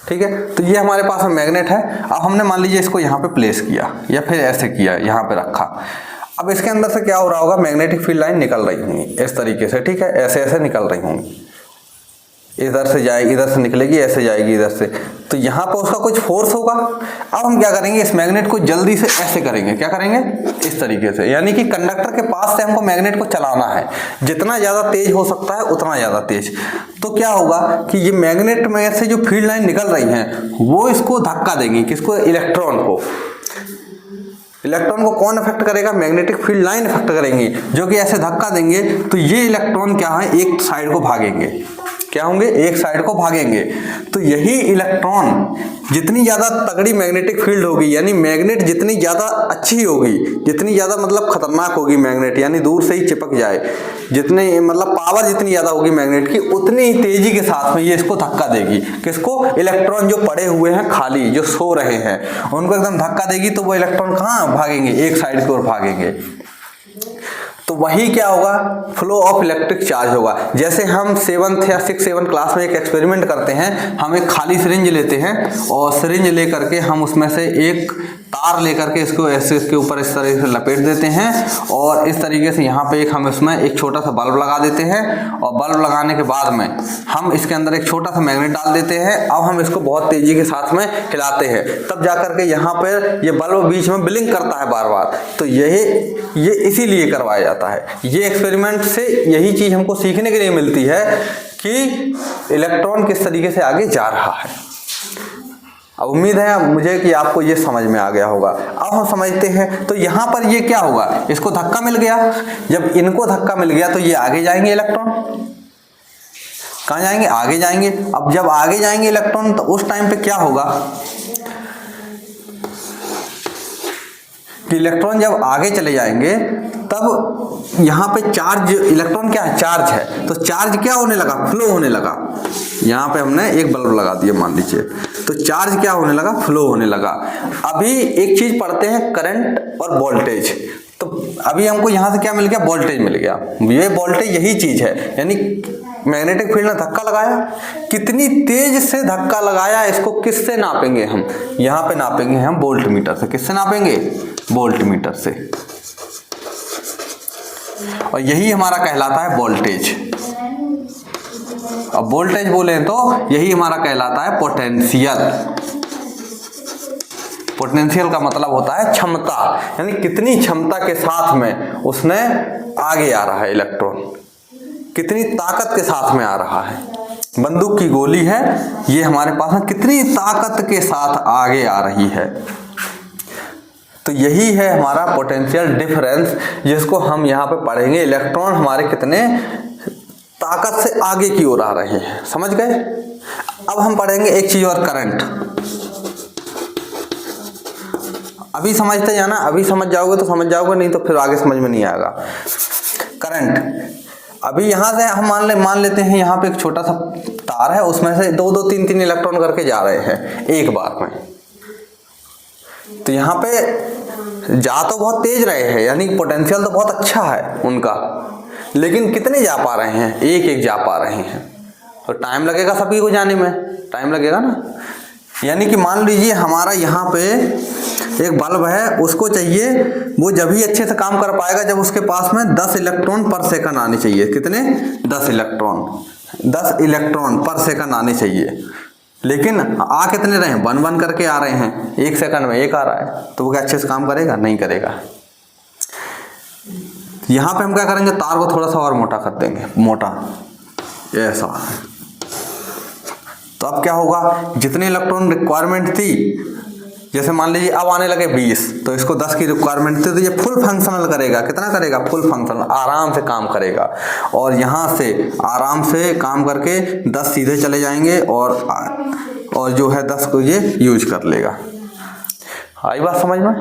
ठीक है। तो ये हमारे पास में मैग्नेट है। अब हमने मान लीजिए इसको यहाँ पे प्लेस किया या फिर ऐसे किया, यहाँ पे रखा। अब इसके अंदर से क्या हो रहा होगा, मैग्नेटिक फील्ड लाइन निकल रही होंगी इस तरीके से, ठीक है, ऐसे ऐसे निकल रही होंगी। इधर से जाएगी, इधर से निकलेगी, ऐसे जाएगी इधर से, तो यहाँ पर उसका कुछ फोर्स होगा। अब हम क्या करेंगे, इस मैग्नेट को जल्दी से ऐसे करेंगे, क्या करेंगे, इस तरीके से, यानी कि कंडक्टर के पास से हमको मैग्नेट को चलाना है, जितना ज़्यादा तेज हो सकता है उतना ज़्यादा तेज। तो क्या होगा कि ये मैग्नेट में से जो फील्ड लाइन निकल रही हैं वो इसको धक्का देंगी, किसको, इलेक्ट्रॉन को। इलेक्ट्रॉन को कौन इफेक्ट करेगा, मैग्नेटिक फील्ड लाइन इफेक्ट करेंगी, जो कि ऐसे धक्का देंगे तो ये इलेक्ट्रॉन क्या है, एक साइड को भागेंगे। क्या होंगे, एक साइड को भागेंगे। तो यही इलेक्ट्रॉन, जितनी ज्यादा तगड़ी मैग्नेटिक फील्ड होगी, यानी मैग्नेट जितनी ज्यादा अच्छी होगी, जितनी ज्यादा मतलब खतरनाक होगी मैग्नेट, यानी दूर से ही चिपक जाए, जितने मतलब पावर जितनी ज्यादा होगी मैग्नेट की, उतनी ही तेजी के साथ में ये इसको धक्का देगी। किसको, इलेक्ट्रॉन जो पड़े हुए हैं खाली, जो सो रहे हैं, उनको एकदम धक्का देगी। तो वो इलेक्ट्रॉन कहाँ भागेंगे, एक साइड की ओर भागेंगे। तो वही क्या होगा, फ्लो ऑफ इलेक्ट्रिक चार्ज होगा। जैसे हम 7th या 6th 7th क्लास में एक एक्सपेरिमेंट करते हैं, हम एक खाली सिरिंज लेते हैं और सिरिंज लेकर के हम उसमें से एक तार लेकर के इसको ऐसे इसके ऊपर इस तरह से लपेट देते हैं और इस तरीके से यहाँ पे हम इसमें एक छोटा सा बल्ब लगा देते हैं और बल्ब लगाने के बाद में हम इसके अंदर एक छोटा सा मैग्नेट डाल देते हैं। अब हम इसको बहुत तेजी के साथ में हिलाते हैं, तब जाकर के यहाँ पर ये बल्ब बीच में ब्लिंक करता है बार बार। तो ये इसीलिए करवाया जाता है। ये एक्सपेरिमेंट से यही चीज हमको सीखने के लिए मिलती है कि इलेक्ट्रॉन किस तरीके से आगे जा रहा है। अब उम्मीद है मुझे कि आपको ये समझ में आ गया होगा। अब हम समझते हैं, तो यहाँ पर ये क्या होगा, इसको धक्का मिल गया। जब इनको धक्का मिल गया तो ये आगे जाएंगे, इलेक्ट्रॉन कहाँ जाएंगे, आगे जाएंगे। अब जब आगे जाएंगे इलेक्ट्रॉन, तो उस टाइम पे क्या होगा कि इलेक्ट्रॉन जब आगे चले जाएंगे तब यहाँ पे चार्ज, इलेक्ट्रॉन क्या है, चार्ज है, तो चार्ज क्या होने लगा, फ्लो होने लगा। यहाँ पे हमने एक बल्ब लगा दिया मान लीजिए, तो चार्ज क्या होने लगा, फ्लो होने लगा। अभी एक चीज पढ़ते हैं, करंट और वोल्टेज। तो अभी हमको यहाँ से क्या मिल गया, वोल्टेज मिल गया। ये वोल्टेज यही चीज है, यानी मैग्नेटिक फील्ड ने धक्का लगाया, कितनी तेज से धक्का लगाया, इसको किससे नापेंगे हम, यहाँ पे नापेंगे हम वोल्ट मीटर से। किससे नापेंगे, वोल्ट मीटर से। और यही हमारा कहलाता है वोल्टेज। अब वोल्टेज बोले तो यही हमारा कहलाता है पोटेंशियल। पोटेंशियल का मतलब होता है क्षमता, यानी कितनी क्षमता के साथ में उसने आगे आ रहा है इलेक्ट्रॉन, कितनी ताकत के साथ में आ रहा है। बंदूक की गोली है, ये हमारे पास में कितनी ताकत के साथ आगे आ रही है। तो यही है हमारा पोटेंशियल डिफरेंस, जिसको हम यहाँ पे पढ़ेंगे। इलेक्ट्रॉन हमारे कितने ताकत से आगे की ओर आ रहे हैं, समझ गए। अब हम पढ़ेंगे एक चीज और, करंट। अभी समझते जाना, अभी समझ जाओगे तो समझ जाओगे, नहीं तो फिर आगे समझ में नहीं आएगा। करंट, अभी यहाँ से हम मान लेते हैं यहाँ पे एक छोटा सा तार है, उसमें से 2-2, 3-3 इलेक्ट्रॉन करके जा रहे हैं एक बार में। तो यहाँ पे जा तो बहुत तेज रहे हैं, यानी पोटेंशियल तो बहुत अच्छा है उनका, लेकिन कितने जा पा रहे हैं? एक एक जा पा रहे हैं। तो टाइम लगेगा सभी को जाने में, टाइम लगेगा ना। यानी कि मान लीजिए हमारा यहाँ पे एक बल्ब है, उसको चाहिए, वो जब ही अच्छे से काम कर पाएगा जब उसके पास में 10 इलेक्ट्रॉन पर सेकंड आने चाहिए। कितने? 10 इलेक्ट्रॉन पर सेकंड आने चाहिए। लेकिन आ कितने रहे हैं? 1 करके आ रहे हैं, 1 सेकंड में 1 आ रहा है। तो वो क्या अच्छे से काम करेगा? नहीं करेगा। यहाँ पे हम क्या करेंगे, तार को थोड़ा सा और मोटा कर देंगे, मोटा ऐसा। तो अब क्या होगा, जितने इलेक्ट्रॉन रिक्वायरमेंट थी, जैसे मान लीजिए अब आने लगे 20, तो इसको 10 की रिक्वायरमेंट थी, तो ये फुल फंक्शनल करेगा। कितना करेगा? फुल फंक्शनल, आराम से काम करेगा। और यहाँ से आराम से काम करके 10 सीधे चले जाएंगे और जो है 10 को ये यूज कर लेगा। आई बात समझ में?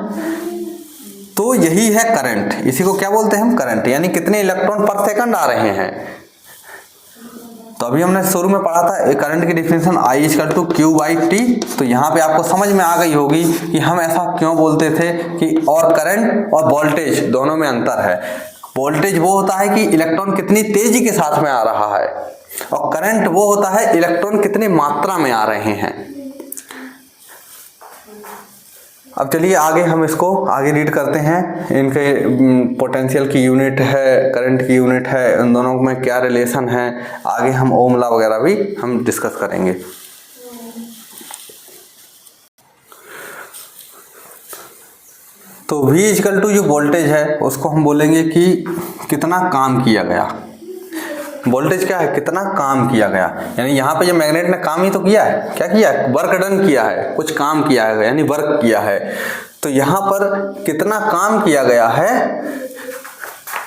तो यही है करंट। इसी को क्या बोलते हैं हम? करंट। यानी कितने इलेक्ट्रॉन पर सेकंड आ रहे हैं। तो अभी हमने शुरू में पढ़ा था करंट की डिफिनेशन I=Q/T। तो यहाँ पे आपको समझ में आ गई होगी कि हम ऐसा क्यों बोलते थे कि और करंट और वोल्टेज दोनों में अंतर है। वोल्टेज वो होता है कि इलेक्ट्रॉन कितनी तेजी के साथ में आ रहा है, और करंट वो होता है इलेक्ट्रॉन कितनी मात्रा में आ रहे हैं। अब चलिए आगे हम इसको आगे रीड करते हैं। इनके पोटेंशियल की यूनिट है, करंट की यूनिट है, इन दोनों में क्या रिलेशन है, आगे हम ओम लॉ वगैरह भी हम डिस्कस करेंगे। तो V = जो वोल्टेज है उसको हम बोलेंगे कि कितना काम किया गया। वोल्टेज क्या है? कितना काम किया गया। यानी यहाँ पे जो मैग्नेट ने काम ही तो किया है, क्या किया है? वर्क डन किया है, कुछ काम किया है, यानी वर्क किया है। तो यहाँ पर कितना काम किया गया है,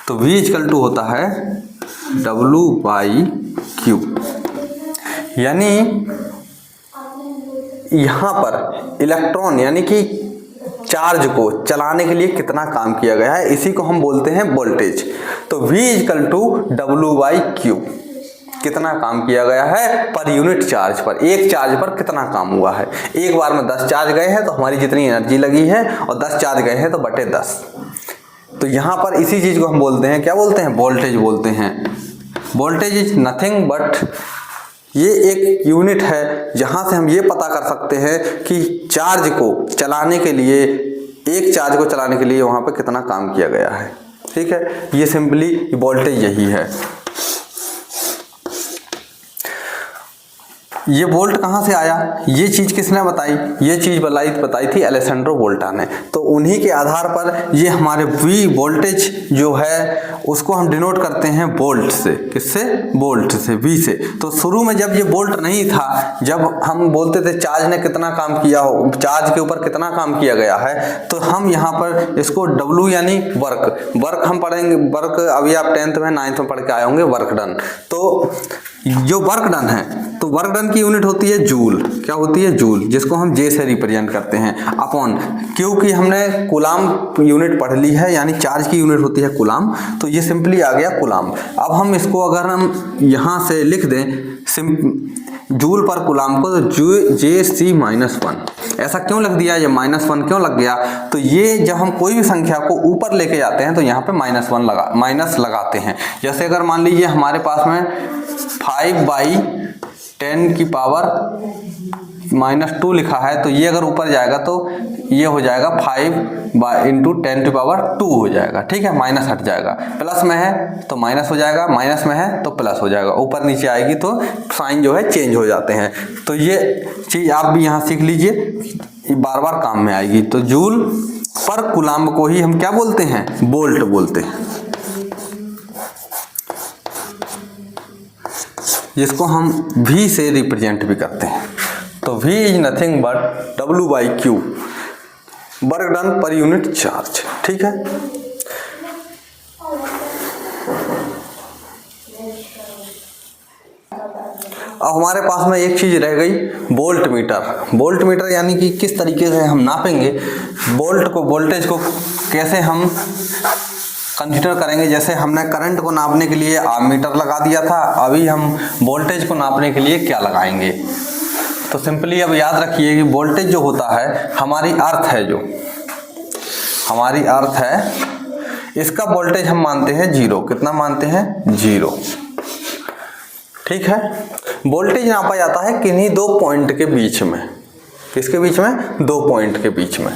तो V = होता है W/Q। यानी यहाँ पर इलेक्ट्रॉन यानी कि चार्ज को चलाने के लिए कितना काम किया गया है, इसी को हम बोलते हैं वोल्टेज। तो V = W/Q, कितना काम किया गया है पर यूनिट चार्ज पर, एक चार्ज पर कितना काम हुआ है। एक बार में 10 चार्ज गए हैं तो हमारी जितनी एनर्जी लगी है, और 10 चार्ज गए हैं तो बटे 10। तो यहाँ पर इसी चीज को हम बोलते हैं, क्या बोलते हैं? वोल्टेज बोलते हैं। वोल्टेज इज नथिंग बट, ये एक यूनिट है जहां से हम ये पता कर सकते हैं कि चार्ज को चलाने के लिए, एक चार्ज को चलाने के लिए वहां पर कितना काम किया गया है। ठीक है, ये सिंपली वोल्टेज यही है। ये वोल्ट कहाँ से आया, ये चीज किसने बताई? ये चीज बताई थी एलेसेंड्रो वोल्टा ने। तो उन्हीं के आधार पर ये हमारे V वोल्टेज जो है उसको हम डिनोट करते हैं वोल्ट से। किससे? वोल्ट से, V से। तो शुरू में जब ये वोल्ट नहीं था, जब हम बोलते थे चार्ज ने कितना काम किया हो, चार्ज के ऊपर कितना काम किया गया है, तो हम यहाँ पर इसको W यानी वर्क हम पढ़ेंगे। वर्क अभी आप 10th में 9th में पढ़ के आए होंगे, वर्क डन। तो जो वर्क डन है, तो वर्क डन की यूनिट होती है जूल। क्या होती है? जूल, जिसको हम J से रिप्रेजेंट करते हैं अपॉन, क्योंकि हमने कूलाम यूनिट पढ़ ली है, यानी चार्ज की यूनिट होती है कूलाम। तो ये सिंपली आ गया कूलाम। अब हम इसको अगर हम यहाँ से लिख दें जूल पर कूलाम को, तो J(C-1). ऐसा क्यों लग दिया? ये -1 क्यों लग गया? तो ये जब हम कोई भी संख्या को ऊपर लेके जाते हैं तो यहाँ पे माइनस लगाते हैं। जैसे अगर मान लीजिए हमारे पास में 5/10⁻² लिखा है, तो ये अगर ऊपर जाएगा तो ये हो जाएगा 5/10⁻² हो जाएगा। ठीक है, माइनस हट जाएगा। प्लस में है तो माइनस हो जाएगा, माइनस में है तो प्लस हो जाएगा। ऊपर नीचे आएगी तो साइन जो है चेंज हो जाते हैं। तो ये चीज आप भी यहाँ सीख लीजिए, बार बार काम में आएगी। तो जूल पर कूलाम को ही हम क्या बोलते हैं? वोल्ट बोलते हैं, जिसको हम V से रिप्रेजेंट भी करते हैं। तो V is nothing but W/Q, work done per unit charge. ठीक है, अब हमारे पास में एक चीज रह गई, वोल्ट मीटर। वोल्ट मीटर यानी कि किस तरीके से हम नापेंगे वोल्ट को, वोल्टेज को कैसे हम कंसीडर करेंगे। जैसे हमने करंट को नापने के लिए मीटर लगा दिया था, अभी हम वोल्टेज को नापने के लिए क्या लगाएंगे। तो सिंपली अब याद रखिए कि वोल्टेज जो होता है हमारी अर्थ है, जो हमारी अर्थ है, इसका वोल्टेज हम मानते हैं 0। कितना मानते हैं? 0। ठीक है। वोल्टेज नापा जाता है किन्हीं दो पॉइंट के बीच में। किसके बीच में? दो पॉइंट के बीच में।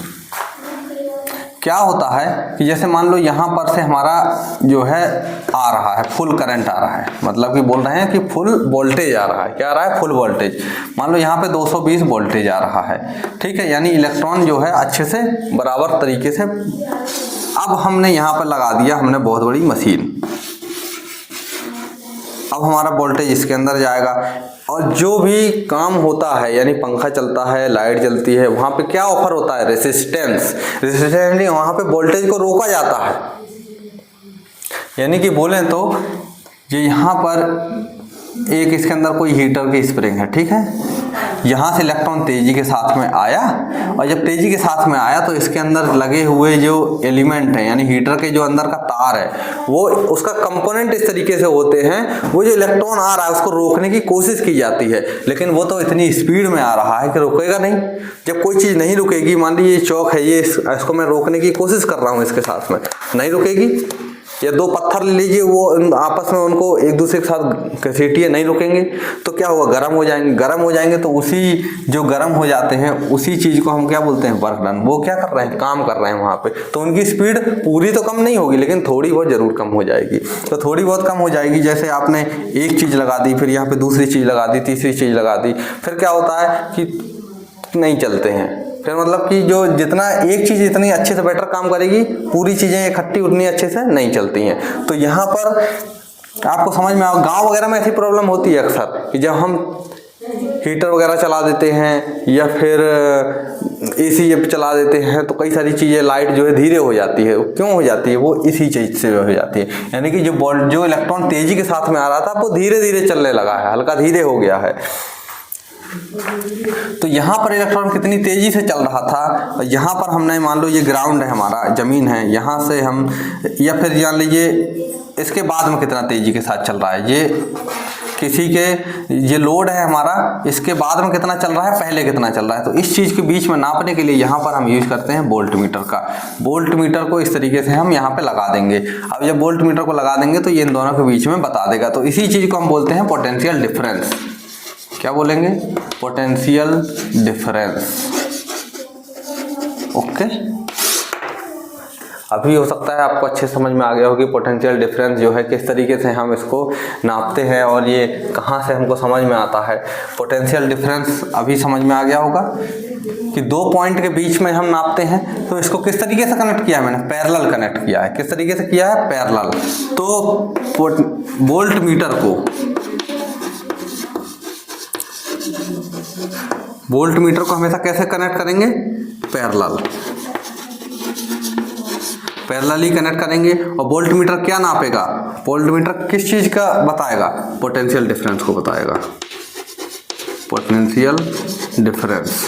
क्या होता है कि जैसे मान लो यहाँ पर से हमारा जो है आ रहा है, फुल करंट आ रहा है, मतलब कि बोल रहे हैं कि फुल वोल्टेज आ रहा है। क्या आ रहा है? Full voltage. मान लो यहाँ पे 220 वोल्टेज आ रहा है, ठीक है, यानी इलेक्ट्रॉन जो है अच्छे से बराबर तरीके से। अब हमने यहाँ पर लगा दिया, हमने बहुत बड़ी मशीन। अब हमारा वोल्टेज इसके अंदर जाएगा और जो भी काम होता है, यानी पंखा चलता है, लाइट जलती है, वहाँ पे क्या ऑफर होता है? रेसिस्टेंस। रेसिस्टेंस नहीं, वहाँ पे वोल्टेज को रोका जाता है। यानी कि बोलें तो ये यहाँ पर एक इसके अंदर कोई हीटर की स्प्रिंग है, ठीक है। यहाँ से इलेक्ट्रॉन तेजी के साथ में आया और जब तेजी के साथ में आया तो इसके अंदर लगे हुए जो एलिमेंट हैं, यानी हीटर के जो अंदर का तार है, वो उसका कंपोनेंट इस तरीके से होते हैं, वो जो इलेक्ट्रॉन आ रहा है उसको रोकने की कोशिश की जाती है, लेकिन वो तो इतनी स्पीड में आ रहा है कि रुकेगा नहीं। जब कोई चीज़ नहीं रुकेगी, मान लीजिए ये चौक है, ये इसको मैं रोकने की कोशिश कर रहा हूँ इसके साथ में, नहीं रुकेगी। या दो पत्थर ले लीजिए, वो आपस में उनको एक दूसरे के साथ घसीटिए, नहीं रुकेंगे, तो क्या होगा? गर्म हो जाएंगे। गर्म हो जाएंगे तो उसी जो गर्म हो जाते हैं उसी चीज़ को हम क्या बोलते हैं? Work done. वो क्या कर रहे हैं? काम कर रहे हैं वहाँ पे। तो उनकी स्पीड पूरी तो कम नहीं होगी, लेकिन थोड़ी बहुत जरूर कम हो जाएगी। तो थोड़ी बहुत कम हो जाएगी, जैसे आपने एक चीज़ लगा दी, फिर यहाँ पे दूसरी चीज़ लगा दी, तीसरी चीज़ लगा दी, फिर क्या होता है कि नहीं चलते हैं। फिर मतलब कि जो जितना एक चीज़ इतनी अच्छे से बेटर काम करेगी, पूरी चीज़ें इकट्ठी उतनी अच्छे से नहीं चलती हैं। तो यहाँ पर आपको समझ में आओ, गांव वगैरह में ऐसी प्रॉब्लम होती है अक्सर कि जब हम हीटर वगैरह चला देते हैं या फिर एसी चला देते हैं तो कई सारी चीज़ें, लाइट जो है धीरे हो जाती है। क्यों हो जाती है? वो इसी चीज़ से हो जाती है, यानी कि जो इलेक्ट्रॉन तेजी के साथ में आ रहा था वो धीरे धीरे चलने लगा है, हल्का धीरे हो गया है। तो यहाँ पर इलेक्ट्रॉन कितनी तेजी से चल रहा था, यहाँ पर हमने मान लो ये ग्राउंड है, हमारा जमीन है, यहाँ से हम, या फिर जान लीजिए इसके बाद में कितना तेजी के साथ चल रहा है, ये किसी के, ये लोड है हमारा, इसके बाद में कितना चल रहा है, पहले कितना चल रहा है। तो इस चीज़ के बीच में नापने के लिए यहाँ पर हम यूज करते हैं वोल्ट मीटर का। वोल्ट मीटर को इस तरीके से हम यहाँ पे लगा देंगे। अब जब वोल्ट मीटर को लगा देंगे तो ये इन दोनों के बीच में बता देगा। तो इसी चीज़ को हम बोलते हैं पोटेंशियल डिफरेंस। क्या बोलेंगे? Potential difference. ओके, अभी हो सकता है आपको अच्छे समझ में आ गया हो कि पोटेंशियल डिफरेंस जो है किस तरीके से हम इसको नापते हैं और ये कहाँ से हमको समझ में आता है। पोटेंशियल डिफरेंस अभी समझ में आ गया होगा कि दो पॉइंट के बीच में हम नापते हैं। तो इसको किस तरीके से कनेक्ट किया है मैंने? पैरेलल कनेक्ट किया है। किस तरीके से किया है? पैरेलल। तो वोल्ट मीटर को हमेशा कैसे कनेक्ट करेंगे? पैरेलली कनेक्ट करेंगे। और वोल्ट मीटर क्या नापेगा? वोल्ट मीटर किस चीज़ का बताएगा? पोटेंशियल डिफरेंस को बताएगा। पोटेंशियल डिफरेंस,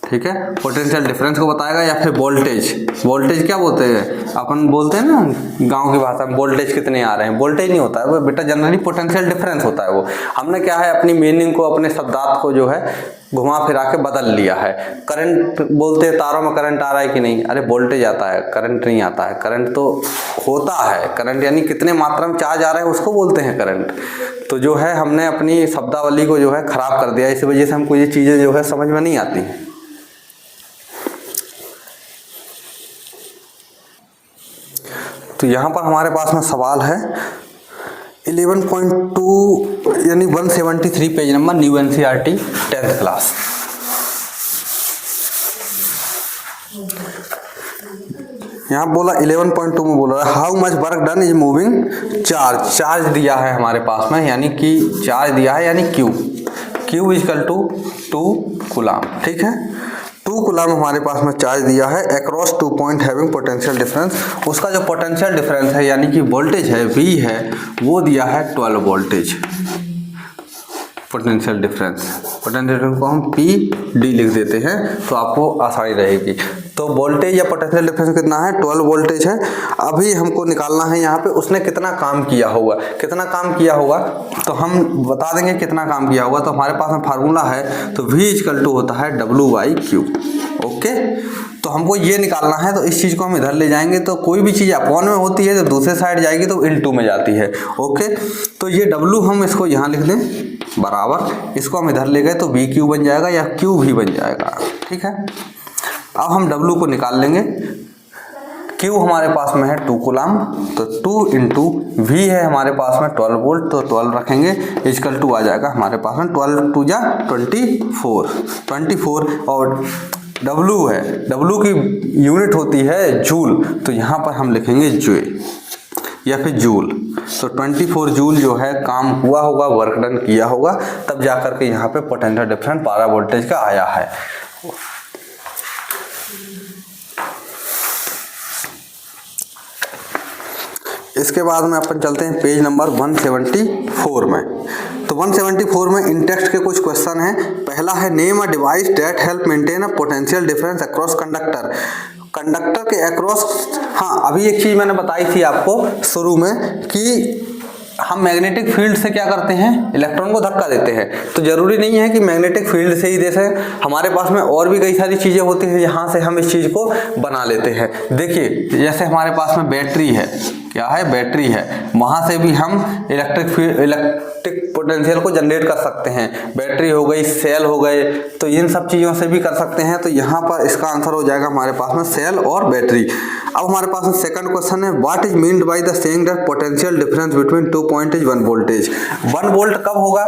ठीक है, पोटेंशियल डिफरेंस को बताएगा। या फिर वोल्टेज क्या बोलते हैं अपन? बोलते हैं ना गांव की भाषा में, वोल्टेज कितने आ रहे हैं। वोल्टेज नहीं होता है वो बेटा, जनरली पोटेंशियल डिफरेंस होता है। वो हमने क्या है, अपनी मीनिंग को, अपने शब्दार्थ को जो है घुमा फिरा के बदल लिया है। करंट बोलते हैं, तारों में करंट आ रहा है कि नहीं? अरे वोल्टेज आता है, करंट नहीं आता है। करंट तो होता है, करंट यानी कितने मात्रा में चार्ज आ रहा है उसको बोलते हैं करंट। तो जो है हमने अपनी शब्दावली को जो है खराब कर दिया, इस वजह से हमको ये चीज़ें जो है समझ में नहीं आती हैं। तो यहाँ पर हमारे पास में सवाल है 11.2 यानी 173 page number, new NCERT 10th class. यहाँ बोला 11.2 में बोल रहा है how much work done is moving charge दिया है हमारे पास में, यानी कि चार्ज दिया है, यानी Q इक्वल टू 2 कूलाम, ठीक है। 2 कूलाम हमारे पास में चार्ज दिया है across 2 point having potential difference. उसका जो पोटेंशियल डिफरेंस है यानी कि वोल्टेज है V है, वो दिया है 12 वोल्टेज। पोटेंशियल डिफरेंस को हम PD लिख देते हैं तो आपको आसानी रहेगी। तो वोल्टेज या पोटेंशियल डिफरेंस कितना है, 12 वोल्टेज है। अभी हमको निकालना है यहाँ पे उसने कितना काम किया होगा, कितना काम किया होगा तो हम बता देंगे कितना काम किया होगा। तो हमारे पास में फार्मूला है, तो V = होता है W/Q। ओके, तो हमको ये निकालना है, तो इस चीज़ को हम इधर ले जाएंगे, तो कोई भी चीज़ अपॉन में होती है तो दूसरे साइड जाएगी तो इनटू में जाती है। ओके, तो ये W हम इसको यहाँ लिख दें बराबर, इसको हम इधर ले गए तो VQ बन जाएगा या Q भी बन जाएगा। ठीक है, अब हम W को निकाल लेंगे। Q हमारे पास में है 2 कूलम, तो 2 × V है हमारे पास में 12 वोल्ट, तो 12 रखेंगे = आ जाएगा हमारे पास में 12 × 2 = 24 और W है, W की यूनिट होती है जूल, तो यहाँ पर हम लिखेंगे जे या फिर जूल। तो 24 जूल जो है काम हुआ होगा, वर्क डन किया होगा, तब जाकर के यहाँ पे पोटेंशियल डिफरेंस 12 वोल्टेज का आया है। इसके बाद में अपन चलते हैं पेज नंबर 174 में। तो 174 में इन टेक्स्ट के कुछ क्वेश्चन हैं। पहला है name a device that help maintain a potential difference across conductor. Conductor के अक्रॉस, हाँ अभी एक चीज़ मैंने बताई थी आपको शुरू में कि हम मैग्नेटिक फील्ड से क्या करते हैं, इलेक्ट्रॉन को धक्का देते हैं। तो जरूरी नहीं है कि मैग्नेटिक फील्ड से ही जैसे हमारे पास में और भी कई सारी चीज़ें होती हैं जहाँ से हम इस चीज़ को बना लेते हैं। देखिए जैसे हमारे पास में बैटरी है, क्या है, बैटरी है, वहाँ से भी हम इलेक्ट्रिक पोटेंशियल को जनरेट कर सकते हैं। बैटरी हो गई, सेल हो गए, तो इन सब चीज़ों से भी कर सकते हैं। तो यहाँ पर इसका आंसर हो जाएगा हमारे पास में सेल और बैटरी। अब हमारे पास में सेकंड क्वेश्चन है, what is meant by the saying that potential difference between 2 point is 1 voltage. 1 volt कब होगा,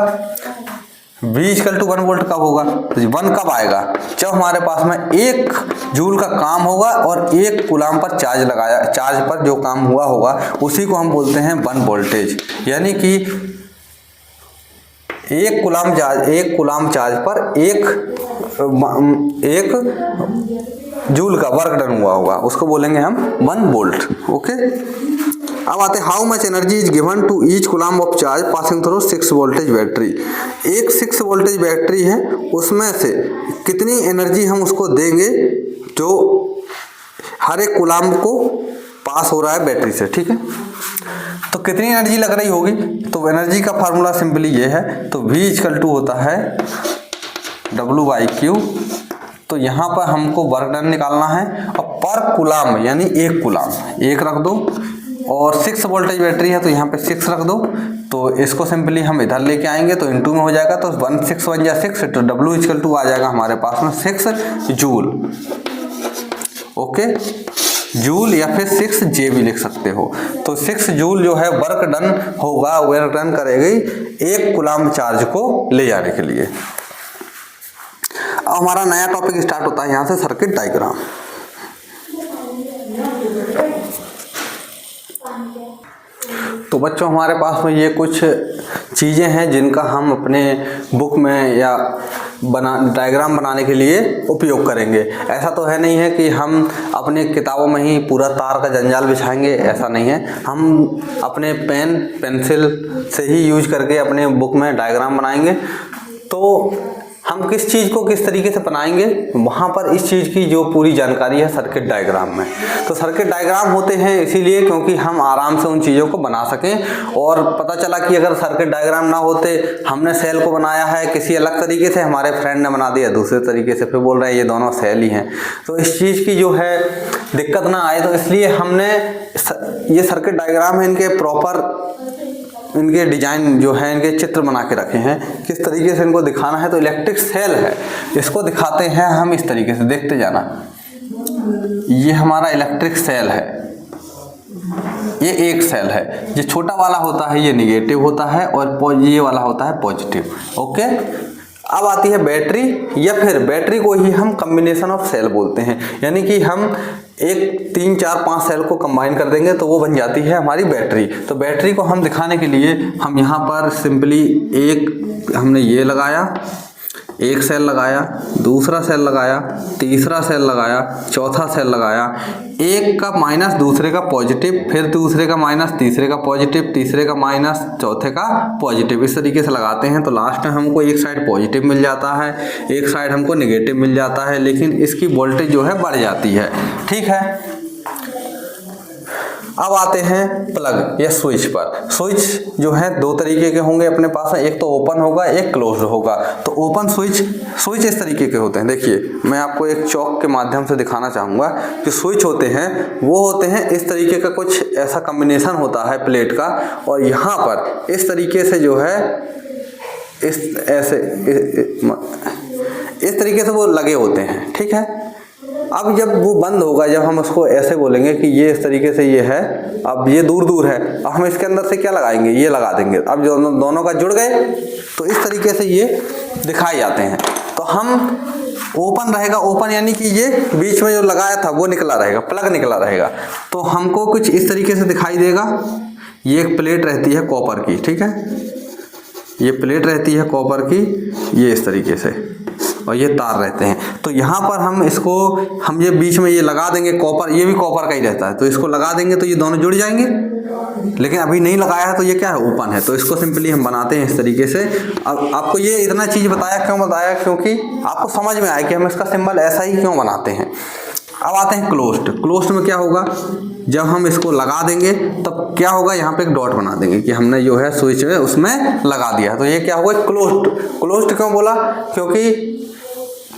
V = 1 वोल्ट कब होगा, तो 1 कब आएगा, जब हमारे पास में 1 जूल का काम होगा और 1 कूलम पर चार्ज पर जो काम हुआ होगा उसी को हम बोलते हैं 1 वोल्टेज। यानी कि 1 कूलम चार्ज पर 1 जूल का वर्क डन हुआ होगा, उसको बोलेंगे हम 1 वोल्ट। ओके, अब आते हैं how much energy is given to each coulomb of charge passing through 6 voltage battery. एक 6 वोल्टेज बैटरी है, उसमें से कितनी एनर्जी हम उसको देंगे जो हर एक कूलम को पास हो रहा है बैटरी से। ठीक है, तो कितनी एनर्जी लग रही होगी, तो एनर्जी का फार्मूला सिंपली ये है, तो V = होता है W/Q। तो यहाँ पर हमको वर्क डन निकालना है और पर कूलम यानी 1 कूलम 1 रख दो, और 6 वोल्टेज बैटरी है तो यहाँ पे 6 रख दो। तो इसको सिंपली हम इधर लेके आएंगे तो इनटू में हो जाएगा, तो 1 6 1 जा 6, तो W = आ जाएगा हमारे पास में 6 जूल। ओके, जूल या फिर 6 J भी लिख सकते हो। तो 6 जूल जो है वर्क डन होगा, वर्क डन करेगी 1 कूलम चार्ज को ले जाने के लिए। अब हमारा नया टॉपिक स्टार्ट होता है यहाँ से, सर्किट डायग्राम। तो बच्चों हमारे पास में ये कुछ चीज़ें हैं जिनका हम अपने बुक में या डायग्राम बनाने के लिए उपयोग करेंगे। ऐसा तो है नहीं है कि हम अपने किताबों में ही पूरा तार का जंजाल बिछाएंगे, ऐसा नहीं है। हम अपने पेन पेंसिल से ही यूज करके अपने बुक में डायग्राम बनाएंगे। तो हम किस चीज़ को किस तरीके से बनाएंगे, वहाँ पर इस चीज़ की जो पूरी जानकारी है सर्किट डायग्राम में। तो सर्किट डायग्राम होते हैं इसीलिए क्योंकि हम आराम से उन चीज़ों को बना सकें। और पता चला कि अगर सर्किट डायग्राम ना होते, हमने सेल को बनाया है किसी अलग तरीके से, हमारे फ्रेंड ने बना दिया दूसरे तरीके से, फिर बोल रहे हैं ये दोनों सेल ही हैं, तो इस चीज़ की जो है दिक्कत ना आए, तो इसलिए हमने ये सर्किट डायग्राम है इनके प्रॉपर इनके डिजाइन जो है, इनके चित्र बना के रखे हैं किस तरीके से इनको दिखाना है। तो इलेक्ट्रिक सेल है, इसको दिखाते हैं हम इस तरीके से, देखते जाना। ये हमारा इलेक्ट्रिक सेल है, ये एक सेल है। ये छोटा वाला होता है ये निगेटिव होता है और ये वाला होता है पॉजिटिव। ओके, अब आती है बैटरी, या फिर बैटरी को ही हम कॉम्बिनेशन ऑफ सेल बोलते हैं। यानी कि हम 1 3 4 5 सेल को कंबाइन कर देंगे तो वो बन जाती है हमारी बैटरी। तो बैटरी को हम दिखाने के लिए हम यहाँ पर सिंपली एक हमने ये लगाया, एक सेल लगाया, दूसरा सेल लगाया, तीसरा सेल लगाया, चौथा सेल लगाया, एक का माइनस दूसरे का पॉजिटिव, फिर दूसरे का माइनस तीसरे का पॉजिटिव, तीसरे का माइनस चौथे का पॉजिटिव, इस तरीके से लगाते हैं तो लास्ट में हमको एक साइड पॉजिटिव मिल जाता है, एक साइड हमको नेगेटिव मिल जाता है, लेकिन इसकी वोल्टेज जो है बढ़ जाती है। ठीक है, अब आते हैं प्लग या स्विच पर। स्विच जो है दो तरीके के होंगे अपने पास, एक तो ओपन होगा, एक क्लोज्ड होगा। तो ओपन स्विच इस तरीके के होते हैं। देखिए मैं आपको एक चौक के माध्यम से दिखाना चाहूँगा कि स्विच होते हैं वो होते हैं इस तरीके का, कुछ ऐसा कॉम्बिनेशन होता है प्लेट का, और यहाँ पर इस तरीके से जो है इस तरीके से वो लगे होते हैं। ठीक है, अब जब वो बंद होगा, जब हम उसको ऐसे बोलेंगे कि ये इस तरीके से ये है, अब ये दूर दूर है, अब हम इसके अंदर से क्या लगाएंगे, ये लगा देंगे। अब जो दोनों का जुड़ गए तो इस तरीके से ये दिखाई जाते हैं। तो हम ओपन रहेगा, ओपन यानी कि ये बीच में जो लगाया था वो निकला रहेगा, प्लग निकला रहेगा, तो हमको कुछ इस तरीके से दिखाई देगा। ये एक प्लेट रहती है कॉपर की, ठीक है, ये प्लेट रहती है कॉपर की, ये इस तरीके से, और ये तार रहते हैं। तो यहाँ पर हम ये बीच में ये लगा देंगे कॉपर, ये भी कॉपर का ही रहता है, तो इसको लगा देंगे तो ये दोनों जुड़ जाएंगे। लेकिन अभी नहीं लगाया है तो ये क्या है, ओपन है, तो इसको सिंपली हम बनाते हैं इस तरीके से। अब आपको ये इतना चीज़ बताया, क्यों बताया, क्योंकि आपको समझ में आए कि हम इसका सिंबल ऐसा ही क्यों बनाते हैं। अब आते हैं क्लोज्ड। क्लोज्ड में क्या होगा, जब हम इसको लगा देंगे तब क्या होगा, यहाँ पे एक डॉट बना देंगे कि हमने जो है स्विच में उसमें लगा दिया, तो ये क्या होगा, क्लोज्ड। क्लोज्ड क्यों बोला, क्योंकि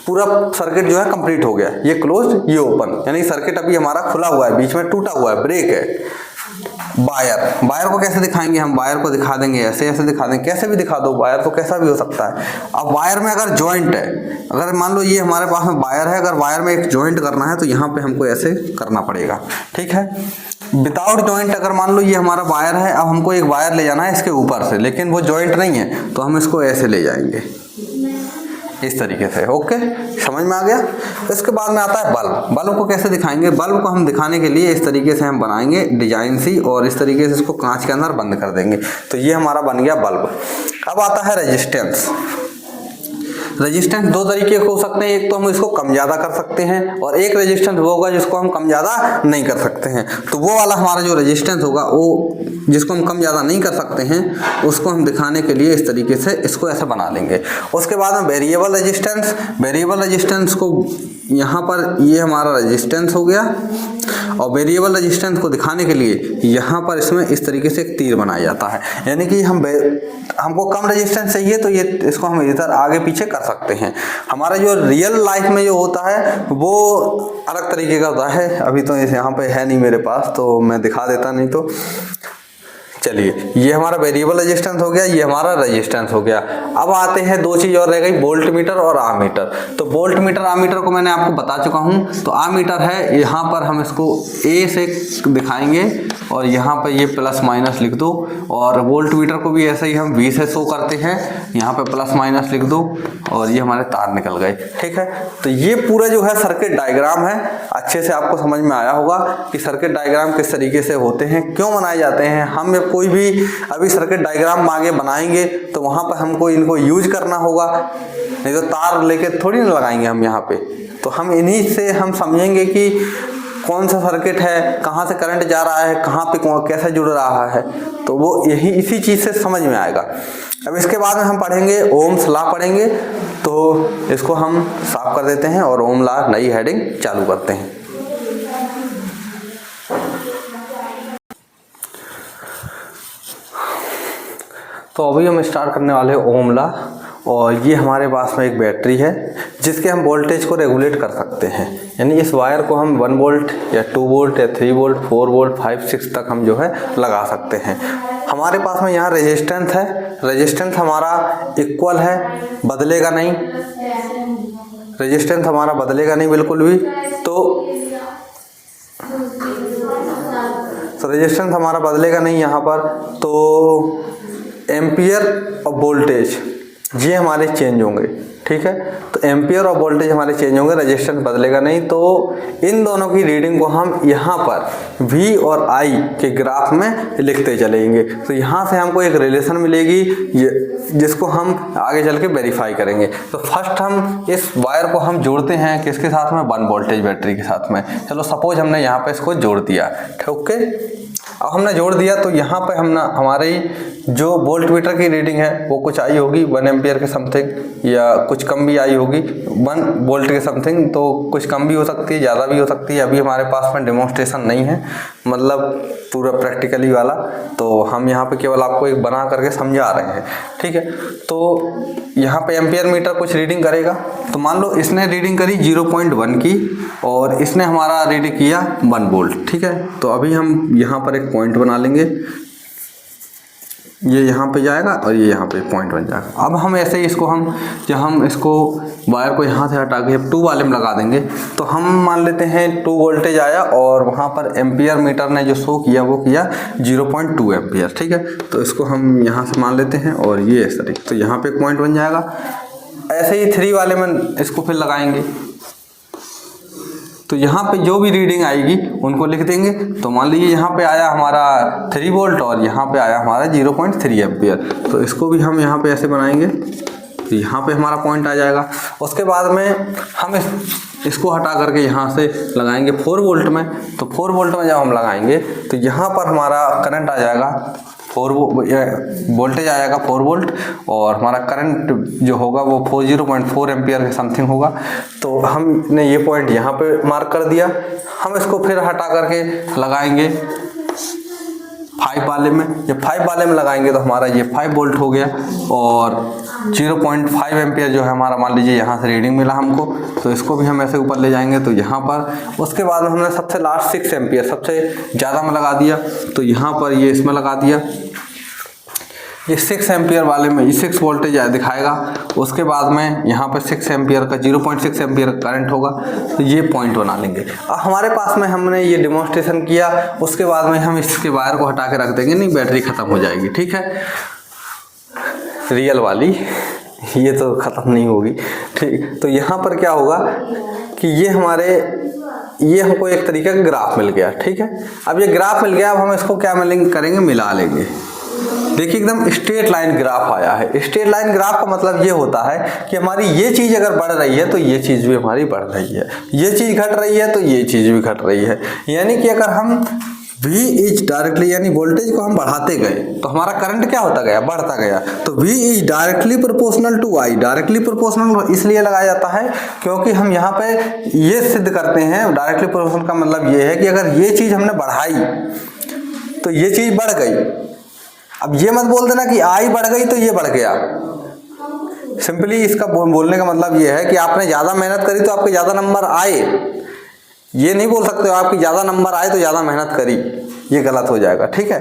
पूरा सर्किट जो है कंप्लीट हो गया। ये क्लोज्ड, ये ओपन, यानी सर्किट अभी हमारा खुला हुआ है, बीच में टूटा हुआ है, ब्रेक है। वायर को कैसे दिखाएंगे हम, वायर को दिखा देंगे ऐसे दिखा देंगे, कैसे भी दिखा दो, वायर तो कैसा भी हो सकता है। अब वायर में अगर जॉइंट है, अगर मान लो ये हमारे पास में वायर है, अगर वायर में एक जॉइंट करना है तो यहाँ पे हमको ऐसे करना पड़ेगा। ठीक है, विदाउट जॉइंट अगर मान लो ये हमारा वायर है, अब हमको एक वायर ले जाना है इसके ऊपर से, लेकिन वो जॉइंट नहीं है, तो हम इसको ऐसे ले जाएंगे इस तरीके से। ओके, समझ में आ गया। इसके बाद में आता है बल्ब। बल्ब को कैसे दिखाएंगे, बल्ब को हम दिखाने के लिए इस तरीके से हम बनाएंगे डिजाइन सी, और इस तरीके से इसको कांच के अंदर बंद कर देंगे, तो ये हमारा बन गया बल्ब। अब आता है रेजिस्टेंस। रेजिस्टेंस दो तरीके के हो सकते हैं, एक तो हम इसको कम ज़्यादा कर सकते हैं, और एक रेजिस्टेंस वो होगा जिसको हम कम ज़्यादा नहीं कर सकते हैं। तो वो वाला हमारा जो रेजिस्टेंस होगा, वो जिसको हम कम ज़्यादा नहीं कर सकते हैं, उसको हम दिखाने के लिए इस तरीके से इसको ऐसे बना लेंगे। उसके बाद में वेरिएबल रेजिस्टेंस। वेरिएबल रेजिस्टेंस को यहाँ पर ये हमारा रेजिस्टेंस हो गया, और वेरिएबल रेजिस्टेंस को दिखाने के लिए यहाँ पर इसमें इस तरीके से एक तीर बनाया जाता है, यानी कि हमको कम रेजिस्टेंस चाहिए तो ये इसको हम इधर आगे पीछे कर सकते हैं। हमारा जो रियल लाइफ में जो होता है वो अलग तरीके का होता है, अभी तो यहाँ पे है नहीं मेरे पास, तो मैं दिखा देता, नहीं तो चलिए। ये हमारा वेरिएबल रेजिस्टेंस हो गया, ये हमारा रेजिस्टेंस हो गया। अब आते हैं दो चीज़ और रह गई, वोल्ट मीटर और आमीटर। तो वोल्ट मीटर आमीटर को मैंने आपको बता चुका हूँ। तो आमीटर है, यहाँ पर हम इसको ए से दिखाएंगे, और यहाँ पर ये प्लस माइनस लिख दो, और वोल्ट मीटर को भी ऐसे ही हम 20 से शो करते हैं, यहाँ पे प्लस माइनस लिख दो, और ये हमारे तार निकल गए। ठीक है, तो ये पूरा जो है सर्किट डायग्राम है। अच्छे से आपको समझ में आया होगा कि सर्किट डायग्राम किस तरीके से होते हैं, क्यों बनाए जाते हैं। हम कोई भी अभी सर्किट डायग्राम आगे बनाएंगे तो वहाँ पर हमको इनको यूज करना होगा, नहीं तो तार लेके थोड़ी ना लगाएंगे हम यहाँ पे। तो हम इन्हीं से हम समझेंगे कि कौन सा सर्किट है, कहाँ से करंट जा रहा है, कहाँ पे कैसे जुड़ रहा है, तो वो यही इसी चीज़ से समझ में आएगा। अब इसके बाद में हम पढ़ेंगे ओम्स लॉ पढ़ेंगे, तो इसको हम साफ कर देते हैं और ओम लॉ नई हेडिंग चालू करते हैं। तो अभी हम स्टार्ट करने वाले हैं ओम लॉ, और ये हमारे पास में एक बैटरी है जिसके हम वोल्टेज को रेगुलेट कर सकते हैं। यानी इस वायर को हम 1 वोल्ट या 2 वोल्ट या 3 वोल्ट 4 वोल्ट 5 6 तक हम जो है लगा सकते हैं। हमारे पास में यहाँ रेजिस्टेंस है, रेजिस्टेंस हमारा इक्वल है, बदलेगा नहीं, रेजिस्टेंस हमारा बदलेगा नहीं बिल्कुल भी। तो रेजिस्टेंस हमारा बदलेगा नहीं यहाँ पर। तो एम्पियर और वोल्टेज ये हमारे चेंज होंगे। ठीक है। तो एम्पियर और वोल्टेज हमारे चेंज होंगे, रेजिस्टेंस बदलेगा नहीं। तो इन दोनों की रीडिंग को हम यहाँ पर V और I के ग्राफ में लिखते चलेंगे। तो यहाँ से हमको एक रिलेशन मिलेगी जिसको हम आगे चल के वेरीफाई करेंगे। तो फर्स्ट हम इस वायर को हम जोड़ते हैं किसके साथ में, 1 वोल्टेज बैटरी के साथ में। चलो सपोज हमने यहाँ पे इसको जोड़ दिया, ओके। अब हमने जोड़ दिया तो यहाँ पे हमने हमारी जो वोल्ट मीटर की रीडिंग है वो कुछ आई होगी 1 एम्पियर के समथिंग, या कुछ कम भी आई होगी 1 वोल्ट के समथिंग। तो कुछ कम भी हो सकती है, ज़्यादा भी हो सकती है। अभी हमारे पास में डेमोन्स्ट्रेशन नहीं है, मतलब पूरा प्रैक्टिकली वाला, तो हम यहाँ पे केवल आपको एक बना करके समझा रहे हैं, ठीक है। तो यहाँ पे एम्पियर मीटर कुछ रीडिंग करेगा। तो मान लो इसने रीडिंग करी 0.1 की और इसने हमारा रीडिंग किया 1 वोल्ट, ठीक है। तो अभी हम यहाँ पर एक पॉइंट बना लेंगे, ये यहाँ पे जाएगा और ये यहाँ पे पॉइंट बन जाएगा। अब हम ऐसे ही इसको जब हम इसको वायर को यहाँ से हटा के 2 वाले में लगा देंगे तो हम मान लेते हैं 2 वोल्टेज आया और वहाँ पर एम्पियर मीटर ने जो शो किया वो किया 0.2 एम्पियर, ठीक है। तो इसको हम यहाँ से मान लेते हैं और ये इस तरीके, तो यहाँ पे एक पॉइंट बन जाएगा। ऐसे ही 3 वाले में इसको फिर लगाएंगे, तो यहाँ पे जो भी रीडिंग आएगी उनको लिख देंगे। तो मान लीजिए यहाँ पे आया हमारा 3 वोल्ट और यहाँ पे आया हमारा 0.3 एम्पियर, तो इसको भी हम यहाँ पे ऐसे बनाएंगे, तो यहाँ पे हमारा पॉइंट आ जाएगा। उसके बाद में हम इसको हटा करके यहाँ से लगाएंगे 4 वोल्ट में। तो 4 वोल्ट में जब हम लगाएंगे तो यहाँ पर हमारा करंट आ जाएगा 4 वोल्टेज आएगा 4 वोल्ट, और हमारा करंट जो होगा वो 0.4 एम्पियर के समथिंग होगा। तो हमने ये पॉइंट यहाँ पे मार्क कर दिया। हम इसको फिर हटा करके लगाएंगे 5 वाले में। जब 5 वाले में लगाएंगे तो हमारा ये 5 वोल्ट हो गया और 0.5 एम्पियर जो है हमारा, मान लीजिए यहाँ से रीडिंग मिला हमको, तो इसको भी हम ऐसे ऊपर ले जाएंगे। तो यहाँ पर उसके बाद में हमने सबसे लास्ट 6 एम्पियर सबसे ज़्यादा में लगा दिया, तो यहाँ पर ये इसमें लगा दिया। ये 6 एम्पियर वाले में ये 6 वोल्टेज दिखाएगा। उसके बाद में यहाँ पर 6 एम्पियर का 0.6 एम्पियर करंट होगा, तो ये पॉइंट बना लेंगे। अब हमारे पास में हमने ये डेमोन्स्ट्रेशन किया, उसके बाद में हम इसके वायर को हटा के रख देंगे, नहीं बैटरी ख़त्म हो जाएगी, ठीक है। रियल वाली ये तो ख़त्म नहीं होगी, ठीक। तो यहाँ पर क्या होगा कि ये हमको एक तरीके का ग्राफ मिल गया, ठीक है। अब ये ग्राफ मिल गया, अब हम इसको क्या करेंगे, मिला लेंगे। देखिए एकदम स्ट्रेट लाइन ग्राफ आया है। स्ट्रेट लाइन ग्राफ का मतलब ये होता है कि हमारी ये चीज़ अगर बढ़ रही है तो ये चीज़ भी हमारी बढ़ रही है, ये चीज़ घट रही है तो ये चीज़ भी घट रही है। यानी कि अगर हम V इज डायरेक्टली, यानी वोल्टेज को हम बढ़ाते गए तो हमारा करंट क्या होता गया, बढ़ता गया। तो V is directly proportional to I। Directly proportional इसलिए लगाया जाता है क्योंकि हम यहाँ पे ये सिद्ध करते हैं, डायरेक्टली प्रोपोर्शनल का मतलब ये है कि अगर ये चीज़ हमने बढ़ाई तो ये चीज़ बढ़ गई। अब ये मत बोल देना कि I बढ़ गई तो ये बढ़ गया। सिंपली इसका बोलने का मतलब ये है कि आपने ज़्यादा मेहनत करी तो आपके ज़्यादा नंबर आए। ये नहीं बोल सकते हो आपकी ज़्यादा नंबर आए तो ज़्यादा मेहनत करी, ये गलत हो जाएगा, ठीक है।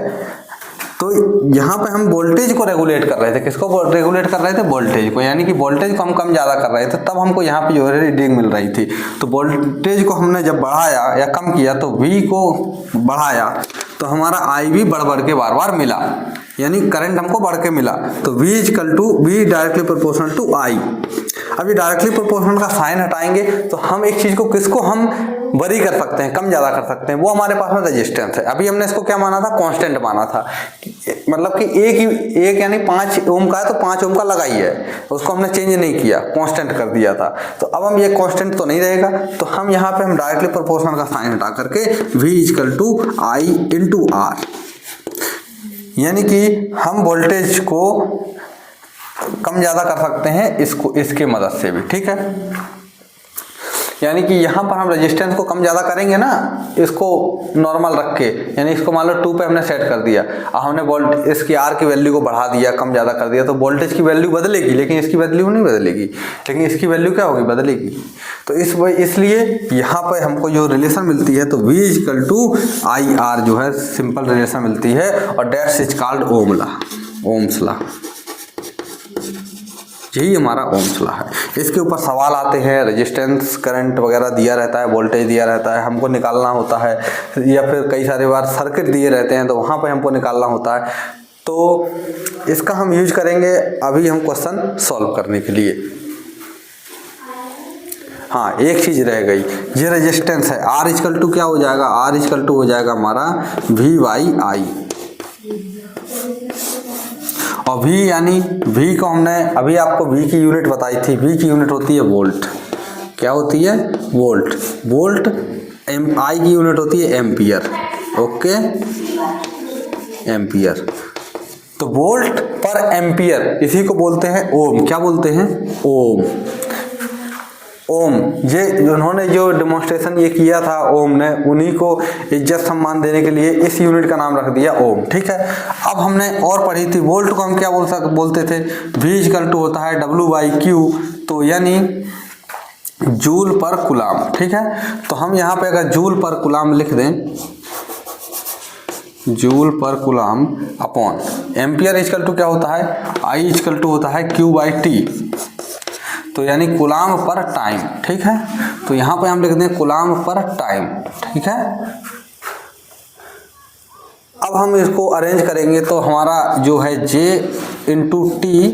तो यहाँ पे हम वोल्टेज को रेगुलेट कर रहे थे। किसको रेगुलेट कर रहे थे, वोल्टेज को। यानी कि वोल्टेज को हम कम ज़्यादा कर रहे थे, तब हमको यहाँ पे जो है रीडिंग मिल रही थी। तो वोल्टेज को हमने जब बढ़ाया या कम किया तो V को बढ़ाया तो हमारा I भी बढ़ बढ़ के बार बार मिला, यानी करंट हमको बढ़ के मिला। तो V directly proportional to I। अब ये डायरेक्टली प्रोपोर्शनल का साइन हटाएंगे तो हम एक चीज़ को किसको हम वरी कर सकते हैं, कम ज़्यादा कर सकते हैं, वो हमारे पास में रेजिस्टेंस है। अभी हमने इसको क्या माना था, कांस्टेंट माना था, मतलब कि एक यानी 5 ओम का है तो 5 ओम का लगा ही है, उसको हमने चेंज नहीं किया, कांस्टेंट कर दिया था। तो अब हम ये कांस्टेंट तो नहीं रहेगा, तो हम यहाँ पे हम डायरेक्टली प्रोपोर्शनल का साइन हटा करके V equal to I into R, यानी कि हम वोल्टेज को कम ज़्यादा कर सकते हैं इसके मदद से भी, ठीक है। यानी कि यहाँ पर हम रेजिस्टेंस को कम ज़्यादा करेंगे ना, इसको नॉर्मल रख के, यानी इसको मान लो 2 पे हमने सेट कर दिया, अब हमने इसकी R की वैल्यू को बढ़ा दिया, कम ज़्यादा कर दिया, तो वोल्टेज की वैल्यू बदलेगी लेकिन इसकी वैल्यू नहीं बदलेगी, लेकिन इसकी वैल्यू क्या होगी, बदलेगी। तो इसलिए यहाँ पर हमको जो रिलेशन मिलती है तो V इक्वल टू IR जो है सिंपल रिलेशन मिलती है, और that's is called Ohm's law. यही हमारा ओम्स लॉ है। इसके ऊपर सवाल आते हैं, रेजिस्टेंस करंट वगैरह दिया रहता है, वोल्टेज दिया रहता है, हमको निकालना होता है, या फिर कई सारे बार सर्किट दिए रहते हैं तो वहाँ पे हमको निकालना होता है। तो इसका हम यूज करेंगे अभी हम क्वेश्चन सॉल्व करने के लिए। हाँ एक चीज़ रह गई, ये रेजिस्टेंस है। R इक्वल टू क्या हो जाएगा, R इक्वल टू हो जाएगा हमारा V/I। और V यानी V को हमने अभी आपको V की यूनिट बताई थी, V की यूनिट होती है वोल्ट। क्या होती है, वोल्ट। वोल्ट I की यूनिट होती है एम्पियर। Okay, ampere. तो वोल्ट पर एम्पियर इसी को बोलते हैं ओम। क्या बोलते हैं, ओम। ओम, ये उन्होंने जो डेमोन्स्ट्रेशन ये किया था ओम ने, उन्हीं को इज्जत सम्मान देने के लिए इस यूनिट का नाम रख दिया ओम। ठीक है, अब हमने और पढ़ी थी वोल्ट को हम क्या बोलते थे, V इक्वल टू होता है W/Q, तो यानी जूल पर कूलाम। ठीक है, तो हम यहाँ पे अगर जूल पर कूलाम लिख दें, जूल पर coulomb upon ampere equal to क्या होता है, I इक्वल टू होता है Q/T, तो यानी कूलाम पर टाइम। ठीक है, तो यहाँ पे हम लिख दें कूलाम पर टाइम। ठीक है, अब हम इसको अरेंज करेंगे तो हमारा जो है J into T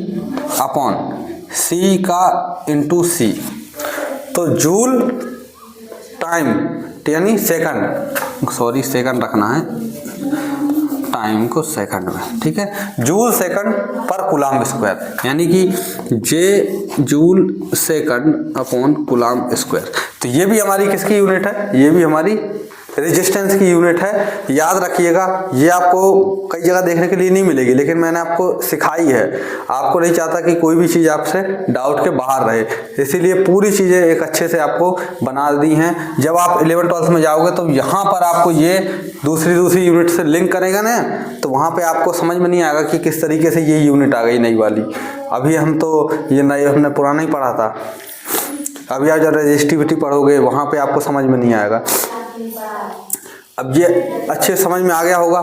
upon C का इंटू C, तो जूल टाइम यानी सेकंड, सॉरी सेकंड रखना है, टाइम को सेकंड में। ठीक है, जूल सेकंड पर कूलाम स्क्वायर, यानी कि J joule second upon coulomb square. तो ये भी हमारी किसकी यूनिट है, ये भी हमारी रेजिस्टेंस की यूनिट है। याद रखिएगा, ये आपको कई जगह देखने के लिए नहीं मिलेगी, लेकिन मैंने आपको सिखाई है। आपको नहीं चाहता कि कोई भी चीज़ आपसे डाउट के बाहर रहे, इसीलिए पूरी चीज़ें एक अच्छे से आपको बना दी हैं। जब आप 11th-12th में जाओगे तो यहाँ पर आपको ये दूसरी यूनिट से लिंक करेगा ना, तो वहाँ पर आपको समझ में नहीं आएगा कि किस तरीके से ये यूनिट आ गई नई वाली। अभी हम तो ये नई हमने पुराना ही पढ़ा था, अभी आप जब रेजिस्टिविटी पढ़ोगे वहाँ पे आपको समझ में नहीं आएगा। अब ये अच्छे समझ में आ गया होगा।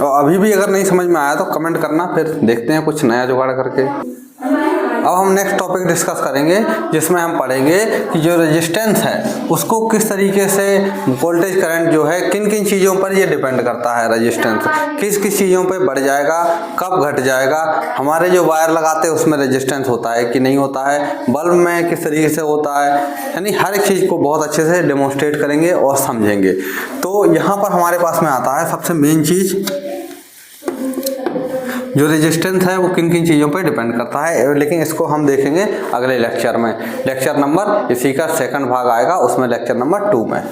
और अभी भी अगर नहीं समझ में आया तो कमेंट करना, फिर देखते हैं कुछ नया जुगाड़ करके। अब हम नेक्स्ट टॉपिक डिस्कस करेंगे, जिसमें हम पढ़ेंगे कि जो रेजिस्टेंस है उसको किस तरीके से वोल्टेज करंट जो है किन किन चीज़ों पर ये डिपेंड करता है। रेजिस्टेंस किस किस चीज़ों पर बढ़ जाएगा, कब घट जाएगा, हमारे जो वायर लगाते हैं उसमें रेजिस्टेंस होता है कि नहीं होता है, बल्ब में किस तरीके से होता है, यानी हर एक चीज़ को बहुत अच्छे से डेमोन्स्ट्रेट करेंगे और समझेंगे। तो यहाँ पर हमारे पास में आता है सबसे मेन चीज़, जो रेजिस्टेंस है वो किन किन चीज़ों पर डिपेंड करता है, लेकिन इसको हम देखेंगे अगले लेक्चर में। लेक्चर नंबर इसी का सेकंड भाग आएगा, उसमें लेक्चर नंबर 2 में।